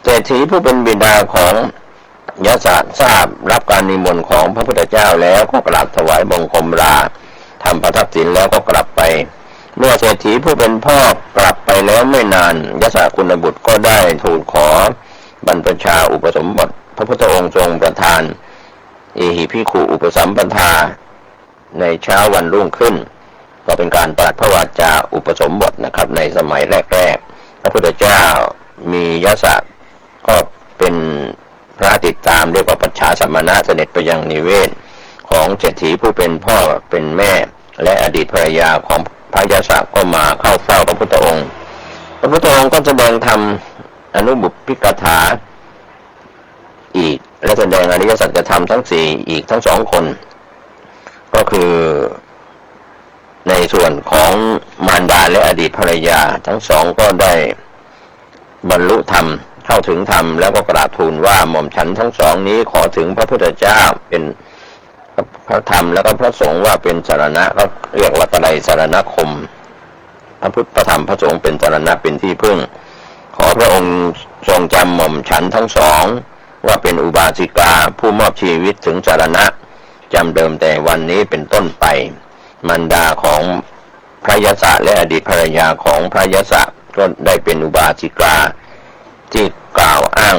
Speaker 1: เศรษฐีผู้เป็นบิดาของยะสะทราบรับการนิมนต์ของพระพุทธเจ้าแล้วก็กราบถวายบังคมลาทำประทักษิณแล้วก็กลับไปเมื่อเศรษฐีผู้เป็นพ่อกลับไปแล้วไม่นานยะสกุลบุตรก็ได้ทูลขอบรรพชาอุปสมบทพระพุทธองค์ทรงประทานเอหิภิกขุอุปสัมปทาในเช้าวันรุ่งขึ้นก็เป็นการตรัสพระวาจาอุปสมบทนะครับในสมัยแรกๆพระพุทธเจ้ามียะสะก็เป็นพระติดตามเรียกว่าปัจฉาสมณะเสด็จไปยังนิเวศของเศรษฐีผู้เป็นพ่อเป็นแม่และอดีตภรรยาของพระยะสะก็มาเข้าเฝ้าพระพุทธองค์พระพุทธองค์ก็แสดงธรรมอนุบุพพิกถาอีกและแสดงอริยสัจธรรมทั้ง4อีกทั้ง2คนก็คือในส่วนของมารดาและอดีตภรรยาทั้งสองก็ได้บรรลุธรรมเข้าถึงธรรมแล้วก็กราบทูลว่าหม่อมฉันทั้งสองนี้ขอถึงพระพุทธเจ้าเป็นพระธรรมแล้วก็พระสงฆ์ว่าเป็นสรณะก็เรียกว่าไตรสรณคมพระพุทธพระธรรมพระสงฆ์เป็นสรณะเป็นที่พึ่งขอพระองค์ทรงจำหม่อมฉันทั้งสองว่าเป็นอุบาสิกาผู้มอบชีวิตถึงสรณะจำเดิมแต่วันนี้เป็นต้นไปมารดาของพระยะสะและอดีตภรรยาของพระยะสะก็ได้เป็นอุบาสิกาที่กล่าวอ้าง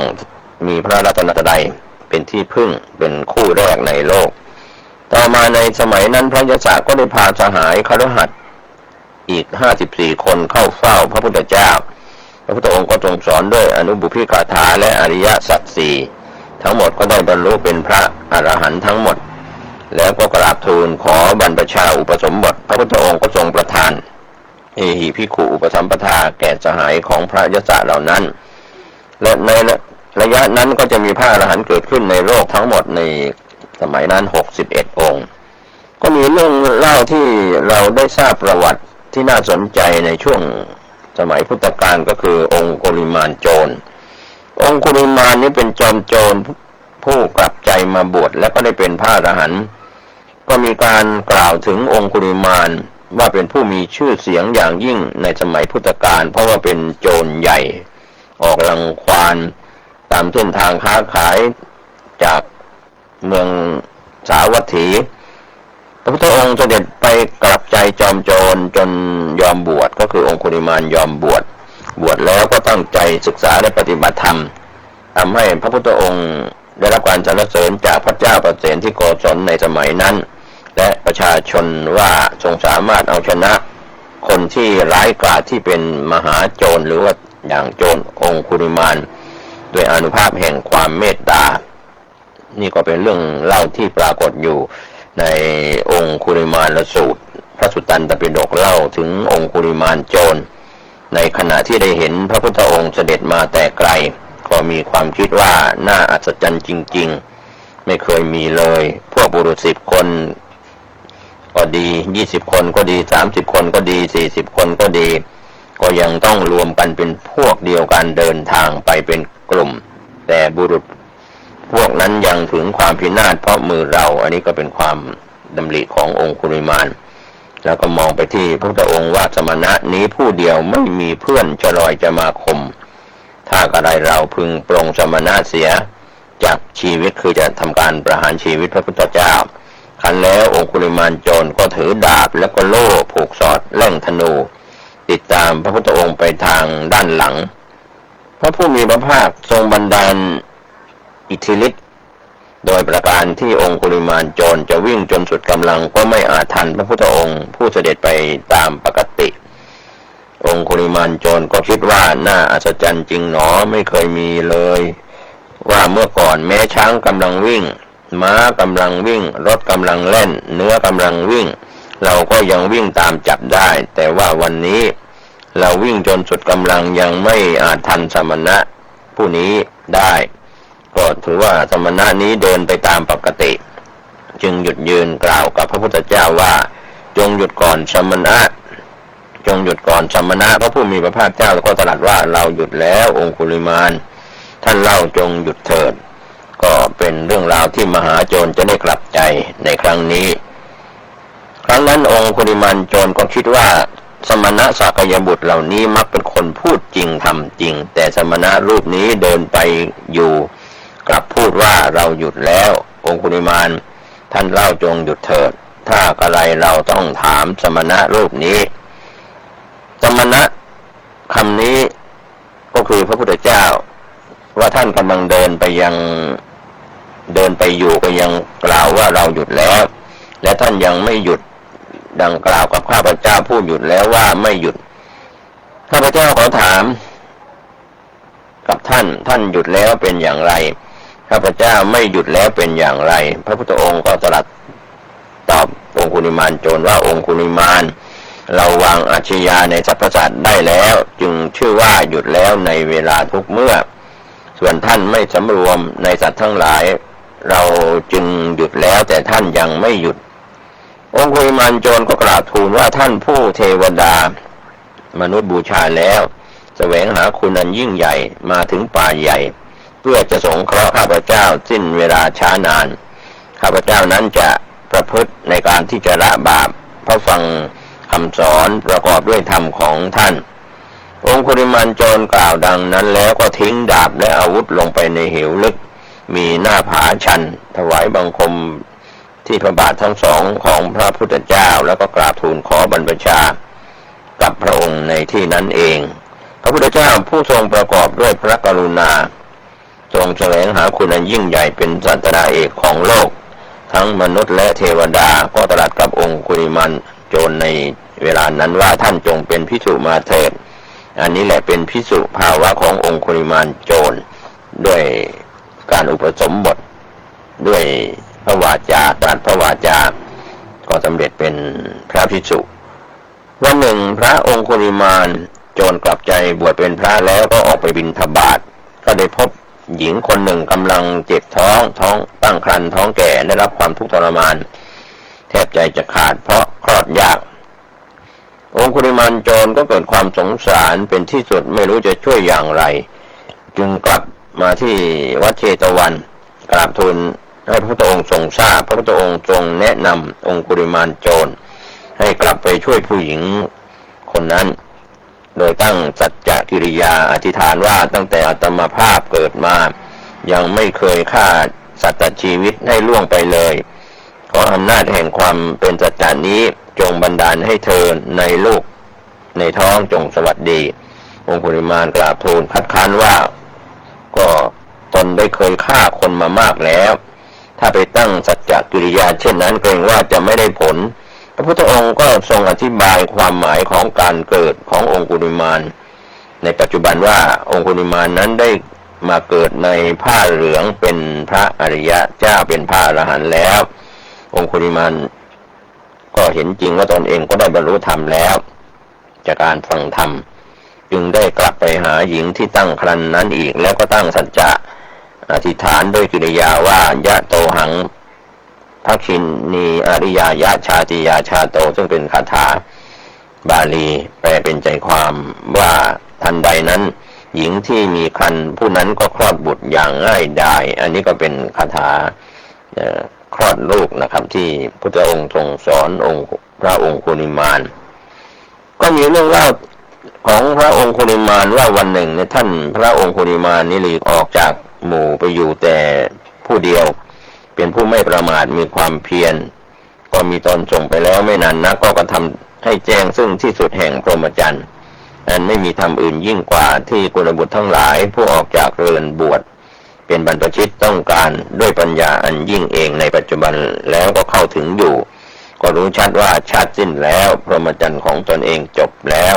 Speaker 1: มีพระรัตนตรัยเป็นที่พึ่งเป็นคู่แรกในโลกต่อมาในสมัยนั้นพระยะสะก็ได้พาสหายคฤหัสถ์อีก54คนเข้าเฝ้าพระพุทธเจ้าพระพุทธองค์ก็ทรงสอนด้วยอนุบุพพิกถาและอริยสัจ4ทั้งหมดก็ได้บรรลุเป็นพระอรหันต์ทั้งหมดแล้วก็กราบทูลขอบรรพชาอุปสมบทพระพุทธองค์ก็ทรงประทานเอหิภิกขุอุปสัมปทาแก่สหายของพระยะสะเหล่านั้นและใน ระยะนั้นก็จะมีพระอรหันต์เกิดขึ้นในโลกทั้งหมดในสมัยนั้น61องค์ก็มีเรื่องเล่าที่เราได้ทราบประวัติที่น่าสนใจในช่วงสมัยพุทธกาลก็คือองคุลิมานโจรองคุลิมานนี้เป็นจอมโจรผู้กลับใจมาบวชและก็ได้เป็นพระอรหันต์ก็มีการกล่าวถึงองคุลิมานว่าเป็นผู้มีชื่อเสียงอย่างยิ่งในสมัยพุทธกาลเพราะว่าเป็นโจรใหญ่ออกรังควานตามเส้นทางค้าขายจากเมืองสาวัตถีพระพุทธองค์เสด็จไปกลับใจจอมโจรจนยอมบวชก็คือองคุลิมานยอมบวชแล้วก็ตั้งใจศึกษาและปฏิบัติธรรมทำให้พระพุทธองค์ได้รับการสรรเสริญจากพระเจ้าประเสนที่โกศลในสมัยนั้นและประชาชนว่าทรงสามารถเอาชนะคนที่ร้ายกาจที่เป็นมหาโจรหรือว่าอย่างโจรองคุลิมานโดยอานุภาพแห่งความเมตตานี่ก็เป็นเรื่องเล่าที่ปรากฏอยู่ในองคุลิมานสูตรพระสุตตันตปิฎกเล่าถึงองคุลิมานโจรในขณะที่ได้เห็นพระพุทธองค์เสด็จมาแต่ไกลก็มีความคิดว่าน่าอัศจรรย์จริงๆไม่เคยมีเลยพวกบุรุษ10 คนก็ดี20 คนก็ดี30 คนก็ดี40 คนก็ดีก็ยังต้องรวมกันเป็นพวกเดียวกันเดินทางไปเป็นกลุ่มแต่บุรุษพวกนั้นยังถึงความพินาศเพราะมือเราอันนี้ก็เป็นความดำริขององคุลิมานแล้วก็มองไปที่พระพุทธองค์ว่าสมณะนี้ผู้เดียวไม่มีเพื่อนจะลอยจะมาข่มถ้าอะไรเราพึงปรงสมณะเสียจากชีวิตคือจะทำการประหารชีวิตพระพุทธเจ้าครั้นแล้วองคุลิมานโจรก็ถือดาบแล้วก็โล่ผูกสอดแล่งธนูติดตามพระพุทธองค์ไปทางด้านหลังพระผู้มีพระภาคทรงบันดาลอิทธิฤทธิ์โดยประการที่องคุลิมานโจรจะวิ่งจนสุดกำลังก็ไม่อาจทันพระพุทธองค์ผู้เสด็จไปตามปกติองคุลิมานโจรก็คิดว่าน่าอัศจรรย์จริงหนอไม่เคยมีเลยว่าเมื่อก่อนแม้ช้างกำลังวิ่งม้ากำลังวิ่งรถกำลังเล่นเนื้อกำลังวิ่งเราก็ยังวิ่งตามจับได้แต่ว่าวันนี้เราวิ่งจนสุดกำลังยังไม่อาจทันสมณะผู้นี้ได้ก็ถือว่าสมณะนี้เดินไปตามปกติจึงหยุดยืนกล่าวกับพระพุทธเจ้าว่าจงหยุดก่อนสมณะจงหยุดก่อนสมณะพระผู้มีพระภาคเจ้าแล้วก็ตรัสว่าเราหยุดแล้วองคุลิมานท่านเล่าจงหยุดเถิดก็เป็นเรื่องราวที่มหาโจรจะได้กลับใจในครั้งนี้ครั้งนั้นองคุลิมานโจรก็คิดว่าสมณะสักยบุตรเหล่านี้มักเป็นคนพูดจริงทำจริงแต่สมณะรูปนี้เดินไปอยู่กลับพูดว่าเราหยุดแล้วองคุลิมานท่านเล่าจงหยุดเถิดถ้าอะไรเราต้องถามสมณะรูปนี้สมณะคำนี้ก็คือพระพุทธเจ้าว่าท่านกำลังเดินไปอยู่ก็ยังกล่าวว่าเราหยุดแล้วและท่านยังไม่หยุดดังกล่าวกับข้าพเจ้าผู้หยุดแล้วว่าไม่หยุดข้าพเจ้าขอถามกับท่านหยุดแล้วเป็นอย่างไรข้าพเจ้าไม่หยุดแล้วเป็นอย่างไรพระพุทธองค์ก็ตรัสตอบองคุลิมานโจรว่าองคุลิมานเราวางอาชญาในสรรพสัตว์ได้แล้วจึงชื่อว่าหยุดแล้วในเวลาทุกเมื่อส่วนท่านไม่สำรวมในสัตว์ทั้งหลายเราจึงหยุดแล้วแต่ท่านยังไม่หยุดองคุลิมานโจรก็กราบทูลว่าท่านผู้เทวดามนุษย์บูชาแล้วแสวงหาคุณอันยิ่งใหญ่มาถึงป่าใหญ่เพื่อจะสงเคราะห์ข้าพเจ้าสิ้นเวลาช้านานข้าพเจ้านั้นจะประพฤติในการที่จะละบาปเพราะฟังคำสอนประกอบด้วยธรรมของท่านองคุลิมานโจรกล่าวดังนั้นแล้วก็ทิ้งดาบและอาวุธลงไปในเหวลึกมีหน้าผาชันถวายบังคมที่พระบาททั้งสองของพระพุทธเจ้าแล้วก็กราบทูลขอบรรพชากับพระองค์ในที่นั้นเองพระพุทธเจ้าผู้ทรงประกอบด้วยพระกรุณาทรงแสวงหาคุณอันยิ่งใหญ่เป็นศาสดาเอกของโลกทั้งมนุษย์และเทวดาก็ตรัสกับองคุลิมานโจรในเวลานั้นว่าท่านจงเป็นภิกษุมาเถิดอันนี้แหละเป็นภิกษุภาวะขององคุลิมานโจรด้วยการอุปสมบทด้วยพระวาจาตรัสพระวาจาก็สำเร็จเป็นพระภิกษุวันหนึ่งพระองคุลิมานโจรกลับใจบวชเป็นพระแล้วก็ออกไปบิณฑบาตก็ได้พบ หญิงคนหนึ่งกำลังเจ็บท้องตั้งครรภ์ท้องแก่ได้รับความทุกข์ทรมานแทบใจจะขาดเพราะคลอดยากองคุลิมานโจรก็เกิดความสงสารเป็นที่สุดไม่รู้จะช่วยอย่างไรจึงกลับมาที่วัดเชตวันกราบทูลให้พระพุทธองค์ทรงทราบพระพุทธองค์ทรงแนะนำองคุลิมานโจรให้กลับไปช่วยผู้หญิงคนนั้นโดยตั้งสัจจกิริยาอธิษฐานว่าตั้งแต่อาตมาภาพเกิดมายังไม่เคยฆ่าสัตว์ชีวิตให้ล่วงไปเลยขออำนาจแห่งความเป็นสัจจานี้จงบันดาลให้เธอในลูกในท้องจงสวัสดีองคุลิมานกราบทูลคัดค้านว่าก็ตนได้เคยฆ่าคนมามากแล้วถ้าไปตั้งสัจจกิริยาเช่นนั้นเกรงว่าจะไม่ได้ผลพระพุทธองค์ก็ทรงอธิบายความหมายของการเกิดขององคุลิมานในปัจจุบันว่าองคุลิมานนั้นได้มาเกิดในผ้าเหลืองเป็นพระอริยะเจ้าเป็นพระอรหันต์แล้วองคุลิมานก็เห็นจริงว่าตนเองก็ได้บรรลุธรรมแล้วจากการฟังธรรมจึงได้กลับไปหาหญิงที่ตั้งครรภ์นั้นอีกแล้วก็ตั้งสัจจะอธิษฐานด้วยกิริยาว่ายะโตหังภักขินีอริยายะชาติยาชาโตซึ่งเป็นคาถาบาลีแปลเป็นใจความว่าทันใดนั้นหญิงที่มีครรภ์ผู้นั้นก็คลอดบุตรอย่างง่ายดายอันนี้ก็เป็นคาถาคลอดลูกนะครับที่พุทธองค์ทรงสอนองค์พระองคุลิมานก็มีเรื่องเล่าของพระองคุลิมานว่าวันหนึ่งเนี่ยท่านพระองคุลิมานนี่หลีกออกจากหมู่ไปอยู่แต่ผู้เดียวเป็นผู้ไม่ประมาทมีความเพียรก็มีตนส่งไปแล้วไม่นานนักก็กระทำให้แจ้งซึ่งที่สุดแห่งพรหมจรรย์อันไม่มีธรรมอื่นยิ่งกว่าที่กุลบุตรทั้งหลายผู้ออกจากเรือนบวชเป็นบรรพชิตต้องการด้วยปัญญาอันยิ่งเองในปัจจุบันแล้วก็เข้าถึงอยู่ก็รู้ชัดว่าชาติสิ้นแล้วพรหมจรรย์ของตนเองจบแล้ว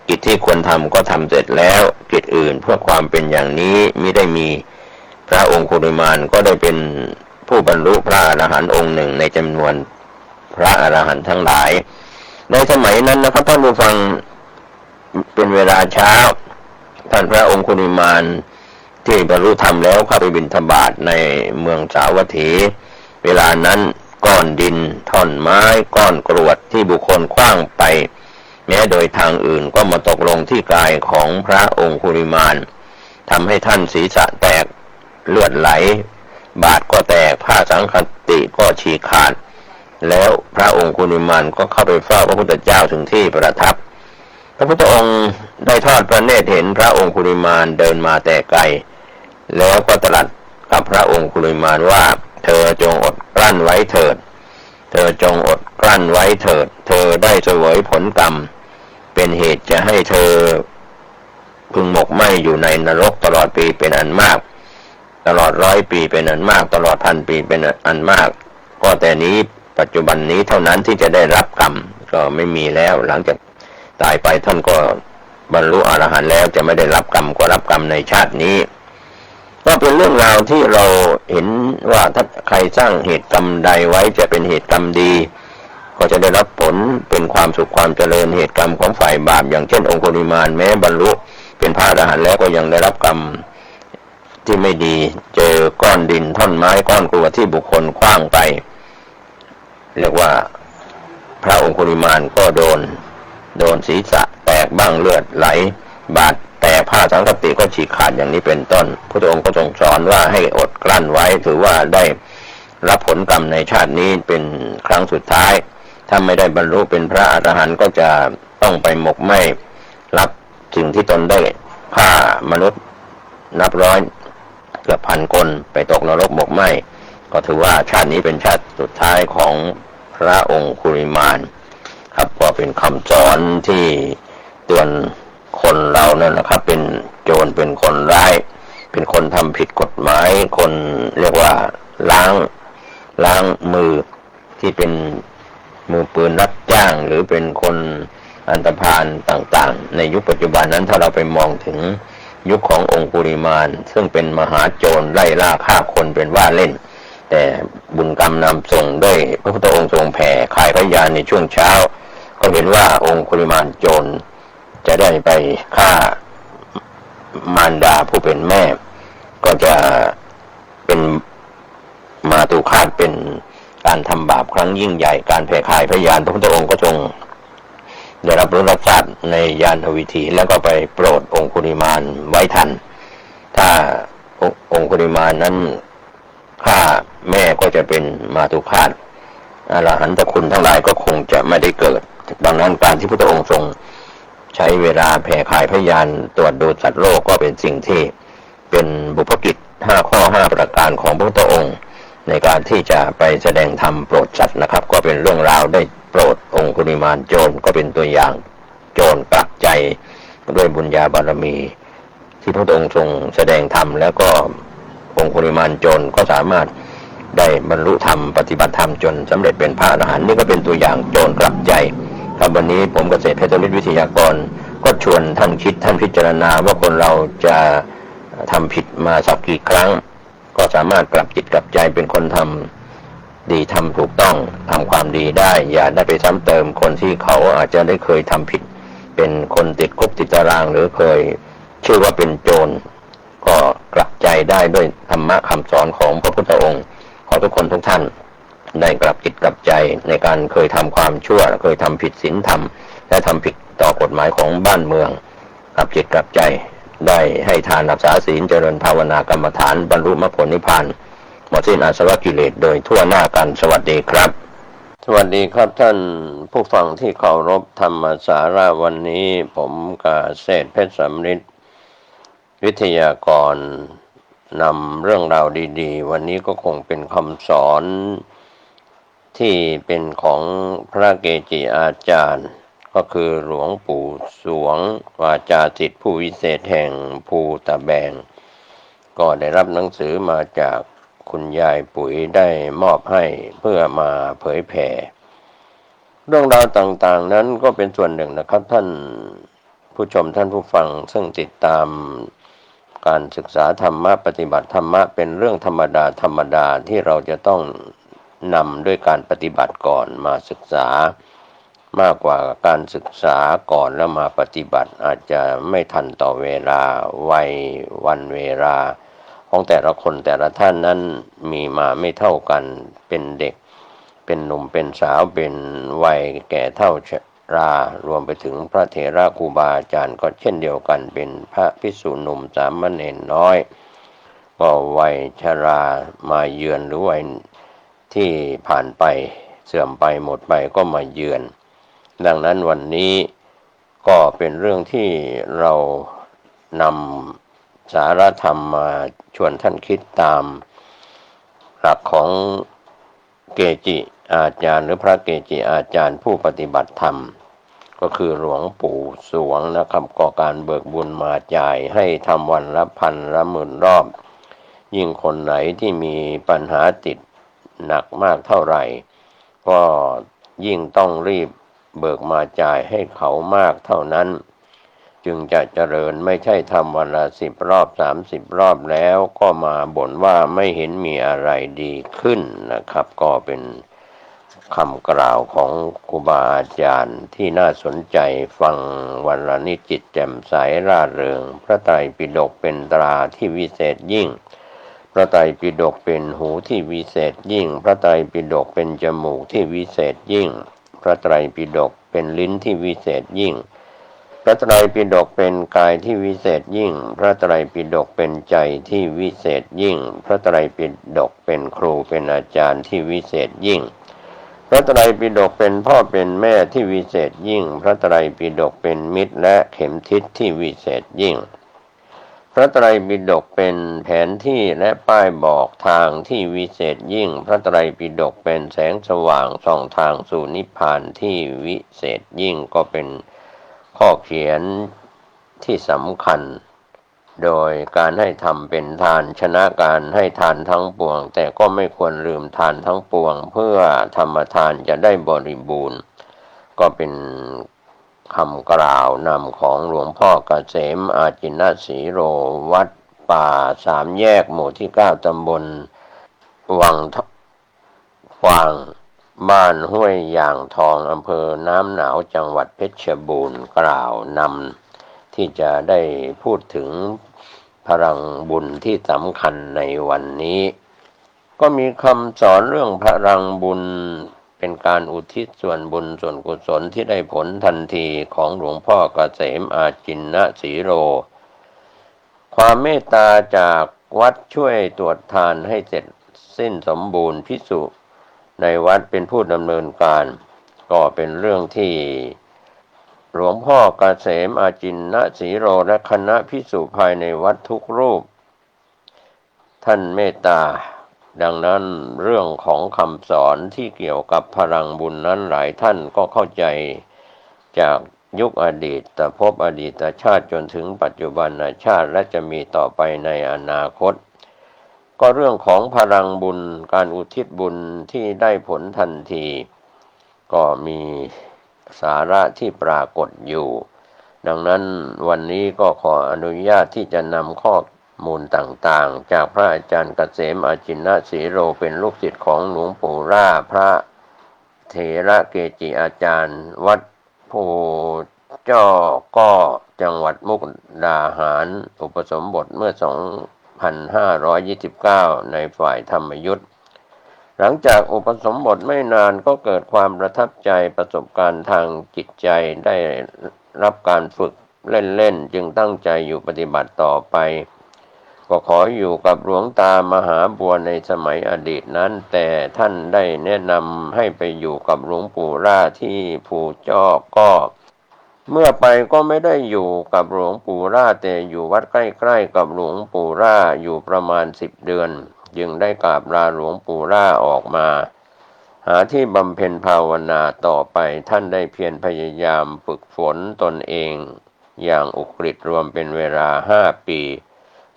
Speaker 1: กิจที่ควรทำก็ทำเสร็จแล้วกิจอื่นเพื่อความเป็นอย่างนี้มิได้มีพระองคุลิมานก็ได้เป็นผู้บรรลุพระอรหันต์องค์หนึ่งในจำนวนพระอรหันต์ทั้งหลายในสมัยนั้นนะครับท่านผู้ฟังเป็นเวลาเช้าท่านพระองคุลิมานที่บรรลุธรรมแล้วเข้าไปบิณฑบาตในเมืองสาวัตถีเวลานั้นก้อนดินท่อนไม้ก้อนกรวดที่บุคคลขว้างไปแม้โดยทางอื่นก็มาตกลงที่กายของพระองคุลิมานทำให้ท่านศีรษะแตกเลือดไหลบาทก็แตกผ้าสังฆติก็ฉีกขาดแล้วพระองคุลิมานก็เข้าไปเฝ้าพระพุทธเจ้าถึงที่ประทับพระพุทธองค์ได้ทอดพระเนตรเห็นพระองคุลิมานเดินมาแต่ไกลแล้วก็ตรัสกับพระองคุลิมานว่าเธอจงอดกลั้นไว้เถิดเธอจงอดกลั้นไว้เถิดเธอได้เสวยผลกรรมเป็นเหตุจะให้เธอพึงหมกไหม้อยู่ในนรกตลอดปีเป็นอันมากตลอด100 ปีเป็นอันมากตลอด1,000 ปีเป็นอันมากก็แต่นี้ปัจจุบันนี้เท่านั้นที่จะได้รับกรรมก็ไม่มีแล้วหลังจากตายไปท่านก็บรรลุอรหันต์แล้วจะไม่ได้รับกรรมก็รับกรรมในชาตินี้ก็เป็นเรื่องราวที่เราเห็นว่าถ้าใครสร้างเหตุกรรมใดไว้จะเป็นเหตุกรรมดีก็จะได้รับผลเป็นความสุขความเจริญเหตุกรรมของฝ่ายบาปอย่างเช่นองคุลิมานแม้บรรลุเป็นพระอรหันต์แล้วก็ยังได้รับกรรมที่ไม่ดีเจอก้อนดินท่อนไม้ก้อนกรวดที่บุคคลขว้างไปเรียกว่าพระองคุลิมานก็โดนศีรษะแตกบ้างเลือดไหลบาดแต่ผ้าสังฆติก็ฉีกขาดอย่างนี้เป็นต้นพระองค์ก็ทรงสอนว่าให้อดกลั้นไว้ถือว่าได้รับผลกรรมในชาตินี้เป็นครั้งสุดท้ายถ้าไม่ได้บรรลุเป็นพระอรหันต์ก็จะต้องไปหมกไหม้รับสิ่งที่ตนได้ฆ่ามนุษย์นับร้อยเกือบพันคนไปตกนรกหมกไหม้ก็ถือว่าชาตินี้เป็นชาติสุดท้ายของพระองคุลิมานครับก็เป็นคำสอนที่เตือนคนเรานั่นแหละครับเป็นโจรเป็นคนร้ายเป็นคนทำผิดกฎหมายคนเรียกว่าล้างมือที่เป็นมือปืนรับจ้างหรือเป็นคนอันธพาลต่างๆในยุคปัจจุบันนั้นถ้าเราไปมองถึงยุคขององคุลิมานซึ่งเป็นมหาโจรไล่ล่าฆ่าคนเป็นว่าเล่นแต่บุญกรรมนำส่งด้วยพระพุทธองค์ทรงแผ่ขายพระญาณในช่วงเช้าก็เห็นว่าองคุลิมานโจรจะได้ไปฆ่ามารดาผู้เป็นแม่ ก็จะเป็นมาตุฆาตเป็นการทำบาปครั้งยิ่งใหญ่การแผ่ขายพระยานพระพุทธองค์ก็ทรงได้รับรู้รับทราบในยานวิธีแล้วก็ไปโปรดองคุลิมานไว้ทันถ้าองคุลิมานนั้นฆ่าแม่ก็จะเป็นมาตุฆาตอรหันตคุณทั้งหลายก็คงจะไม่ได้เกิดดังนั้นการที่พระพุทธองค์ทรงใช้เวลาแผ่ขายพยานตรวจดูสัตว์โลกก็เป็นสิ่งที่เป็นบุพกิจ5 ข้อ 5 ประการของพระพุทธองค์ในการที่จะไปแสดงธรรมโปรดสัตว์นะครับก็เป็นเรื่องราวได้โปรดองคุลิมานโจรก็เป็นตัวอย่างโจรกลับใจด้วยบุญญาบารมีที่พระองค์ทรงแสดงธรรมแล้วก็องคุลิมานโจรก็สามารถได้บรรลุธรรมปฏิบัติธรรมจนสำเร็จเป็นพระอรหันต์นี่ก็เป็นตัวอย่างโจรกลับใจครับวันนี้ผมเกษตรเพชรวิทย์วิทยากรก็ชวนท่านคิดท่านพิจารณาว่าคนเราจะทำผิดมาสักกี่ครั้งก็สามารถกลับจิตกลับใจเป็นคนทำดีทำถูกต้องทำความดีได้อย่าได้ไปซ้ำเติมคนที่เขาอาจจะได้เคยทำผิดเป็นคนติดคุกติดตารางหรือเคยชื่อว่าเป็นโจรก็กลับใจได้ด้วยธรรมะคำสอนของพระพุทธองค์ขอทุกคนทุกท่านได้กลับจิตกลับใจในการเคยทำความชั่วเคยทำผิดศีลธรรมและทำผิดต่อกฎหมายของบ้านเมืองกลับจิตกลับใจได้ให้ทานรักษาศีลเจริญภาวนากรรมฐานบรรลุมรรคผลนิพพานหมดสิ้นอาสวะกิเลสโดยทั่วหน้ากันสวัสดีครับสวัสดีครับท่านผู้ฟังที่เคารพธรรมสาระวันนี้ผมกเกษตรเพชรสำริดวิทยากรนำเรื่องราวดีๆวันนี้ก็คงเป็นคำสอนที่เป็นของพระเกจิอาจารย์ก็คือหลวงปู่สวงวาจาศิษย์ผู้วิเศษแห่งภูตะแบงก็ได้รับหนังสือมาจากคุณยายปุ๋ยได้มอบให้เพื่อมาเผยแผ่เรื่องราวต่างๆนั้นก็เป็นส่วนหนึ่งนะครับท่านผู้ชมท่านผู้ฟังซึ่งติดตามการศึกษาธรรมะปฏิบัติธรรมะเป็นเรื่องธรรมดาที่เราจะต้องนำด้วยการปฏิบัติก่อนมาศึกษามากกว่าการศึกษาก่อนแล้วมาปฏิบัติอาจจะไม่ทันต่อเวลาวัยวันเวลาของแต่ละคนแต่ละท่านนั้นมีมาไม่เท่ากันเป็นเด็กเป็นหนุ่มเป็นสาวเป็นวัยแก่เท่าชรารวมไปถึงพระเถระครูบาอาจารย์ก็เช่นเดียวกันเป็นพระภิกษุหนุ่มสามเณรน้อยก็วัยชรามาเยือนหรือวัยที่ผ่านไปเสื่อมไปหมดไปก็มาเยือนดังนั้นวันนี้ก็เป็นเรื่องที่เรานำสาระธรรมมาชวนท่านคิดตามหลักของเกจิอาจารย์หรือพระเกจิอาจารย์ผู้ปฏิบัติธรรมก็คือหลวงปู่สวงนะครับก่อการเบิกบุญมาจ่ายให้ทำวันละพันละหมื่นรอบยิ่งคนไหนที่มีปัญหาติดหนักมากเท่าไหร่ก็ยิ่งต้องรีบเบิกมาจ่ายให้เขามากเท่านั้นจึงจะเจริญไม่ใช่ทำวันละ10 รอบ30 รอบแล้วก็มาบ่นว่าไม่เห็นมีอะไรดีขึ้นนะครับก็เป็นคำกล่าวของครูบาอาจารย์ที่น่าสนใจฟังวันละนิดจิตแจ่มใสร่าเริงพระไตรปิฎกเป็นตราที่วิเศษยิ่งพระไตรปิฎกเป็นหูที่วิเศษยิ่งพระไตรปิฎกเป็นจมูกที่วิเศษยิ่งพระไตรปิฎกเป็นลิ้นที่วิเศษยิ่งพระไตรปิฎกเป็นกายที่วิเศษยิ่งพระไตรปิฎกเป็นใจที่วิเศษยิ่งพระไตรปิฎกเป็นครูเป็นอาจารย์ที่วิเศษยิ่งพระไตรปิฎกเป็นพ่อเป็นแม่ที่วิเศษยิ่งพระไตรปิฎกเป็นมิตรและเข็มทิศที่วิเศษยิ่งพระไตรปิฎกเป็นแผนที่และป้ายบอกทางที่วิเศษยิ่งพระไตรปิฎกเป็นแสงสว่างส่องทางสู่นิพพานที่วิเศษยิ่งก็เป็นข้อเขียนที่สำคัญโดยการให้ทำเป็นทานชนะการให้ทานทั้งปวงแต่ก็ไม่ควรลืมทานทั้งปวงเพื่อธรรมทานจะได้บริบูรณ์ก็เป็นคำกล่าวนำของหลวงพ่อเกษมอาจินสีโรวัดป่า3 แยกหมู่ที่ 9 ตำบลวังกวางบ้านห้วยยางทองอำเภอน้ำหนาวจังหวัดเพชรบูรณ์กล่าวนำที่จะได้พูดถึง พลังบุญที่สำคัญในวันนี้ก็มีคำสอนเรื่องพลังบุญเป็นการอุทิศส่วนบุญส่วนกุศลที่ได้ผลทันทีของหลวงพ่อเกษมอาจินนะสีโรความเมตตาจากวัดช่วยตรวจทานให้เสร็จสิ้นสมบูรณ์ภิกษุในวัดเป็นผู้ดำเนินการก็เป็นเรื่องที่หลวงพ่อเกษมอาจินนะสีโรและคณะภิกษุภายในวัดทุกรูปท่านเมตตาดังนั้นเรื่องของคำสอนที่เกี่ยวกับพลังบุญนั้นหลายท่านก็เข้าใจจากยุคอดีตภพอดีตชาติจนถึงปัจจุบันชาติและจะมีต่อไปในอนาคตก็เรื่องของพลังบุญการอุทิศบุญที่ได้ผลทันทีก็มีสาระที่ปรากฏอยู่ดังนั้นวันนี้ก็ขออนุญาตที่จะนำข้อมูลต่างๆจากพระอาจารย์เกษมอาจินนะสีโรเป็นลูกศิษย์ของหลวงปู่ร่าพระเถระเกจิอาจารย์วัดโพจ้อก็จังหวัดมุกดาหารอุปสมบทเมื่อ 2529 ในฝ่ายธรรมยุทธหลังจากอุปสมบทไม่นานก็เกิดความประทับใจประสบการณ์ทางจิตใจได้รับการฝึกเล่นๆจึงตั้งใจอยู่ปฏิบัติต่อไปก็ขออยู่กับหลวงตามหาบัวในสมัยอดีตนั้นแต่ท่านได้แนะนำให้ไปอยู่กับหลวงปู่ร่าที่ภูจ้อก็เมื่อไปก็ไม่ได้อยู่กับหลวงปู่ร่าแต่อยู่วัดใกล้ๆกับหลวงปู่ร่าอยู่ประมาณ10 เดือนจึงได้กราบลาหลวงปู่ร่าออกมาหาที่บำเพ็ญภาวนาต่อไปท่านได้เพียรพยายามฝึกฝนตนเองอย่างอุกฤษรวมเป็นเวลา5 ปี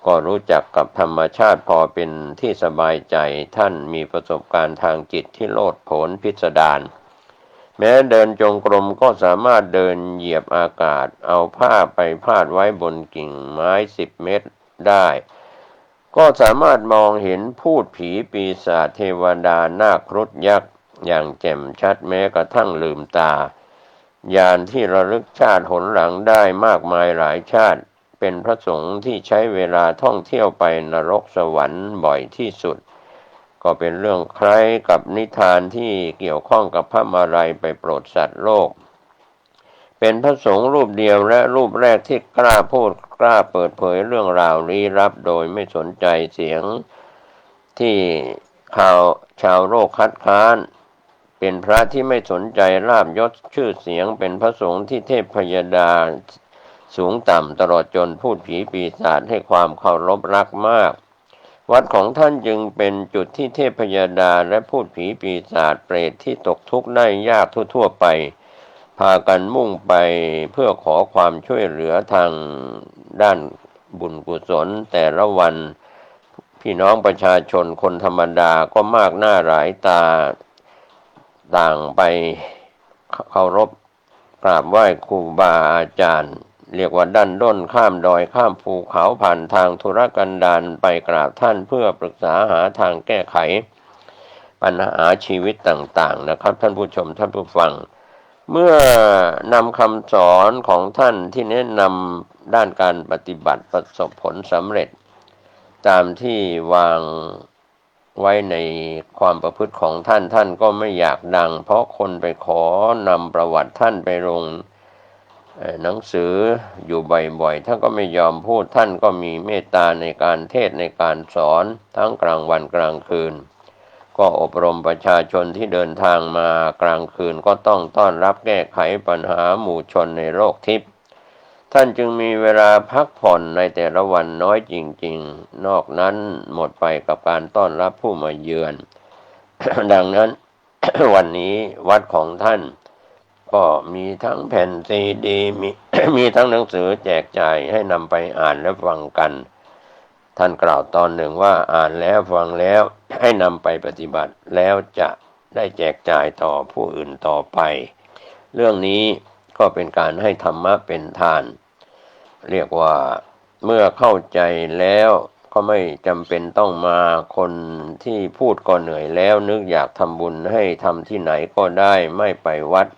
Speaker 1: ก็รู้จักกับธรรมชาติพอเป็นที่สบายใจท่านมีประสบการณ์ทางจิตที่โลดโผนพิสดารแม้เดินจงกรมก็สามารถเดินเหยียบอากาศเอาผ้าไปพาดไว้บนกิ่งไม้10 เมตรได้ก็สามารถมองเห็นพูดผีปีศาจเทวดานาคครุฑยักษ์อย่างแจ่มชัดแม้กระทั่งลืมตาญาณที่ระลึกชาติหนหลังได้มากมายหลายชาติเป็นพระสงฆ์ที่ใช้เวลาท่องเที่ยวไปนรกสวรรค์บ่อยที่สุดก็เป็นเรื่องคล้ายกับนิทานที่เกี่ยวข้องกับพระมาลัยไปโปรดสัตว์โลกเป็นพระสงฆ์รูปเดียวและรูปแรกที่กล้าพูดกล้าเปิดเผยเรื่องราวลี้ลับโดยไม่สนใจเสียงที่ชาวโลกคัดค้านเป็นพระที่ไม่สนใจลาภยศชื่อเสียงเป็นพระสงฆ์ที่เทพพยดาสูงต่ำตลอดจนพูดผีปีศาจให้ความเคารพรักมากวัดของท่านจึงเป็นจุดที่เทพยดาและพูดผีปีศาจเปรตที่ตกทุกข์ได้ยากทั่วๆไปพากันมุ่งไปเพื่อขอความช่วยเหลือทางด้านบุญกุศลแต่ละวันพี่น้องประชาชนคนธรรมดาก็มากหน้าหลายตาต่างไปเคารพกราบไหว้ครูบาอาจารย์เรียกว่าดันด้นข้ามดอยข้ามภูเขาผ่านทางธุรกันดารไปกราบท่านเพื่อปรึกษาหาทางแก้ไขปัญหาชีวิตต่างๆนะครับท่านผู้ชมท่านผู้ฟังเมื่อนำคำสอนของท่านที่แนะนำด้านการปฏิบัติประสบผลสำเร็จตามที่วางไว้ในความประพฤติของท่านก็ไม่อยากดังเพราะคนไปขอนำประวัติท่านไปลงหนังสืออยู่บ่อยๆท่านก็ไม่ยอมพูดท่านก็มีเมตตาในการเทศในการสอนทั้งกลางวันกลางคืนก็อบรมประชาชนที่เดินทางมากลางคืนก็ต้องต้อนรับแก้ไขปัญหาหมู่ชนในโลกทิพย์ท่านจึงมีเวลาพักผ่อนในแต่ละวันน้อยจริงๆนอกนั้นหมดไปกับการต้อนรับผู้มาเยือน ดังนั้น วันนี้วัดของท่านก็มีทั้งแผ่นซีดีมีทั้งหนังสือแจกจ่ายให้นำไปอ่านและฟังกันท่านกล่าวตอนหนึ่งว่าอ่านแล้วฟังแล้วให้นำไปปฏิบัติแล้วจะได้แจกจ่ายต่อผู้อื่นต่อไปเรื่องนี้ก็เป็นการให้ธรรมะเป็นทานเรียกว่าเมื่อเข้าใจแล้วก็ไม่จำเป็นต้องมาคนที่พูดก็เหนื่อยแล้วนึกอยากทำบุญให้ทำที่ไหนก็ได้ไม่ไปวัด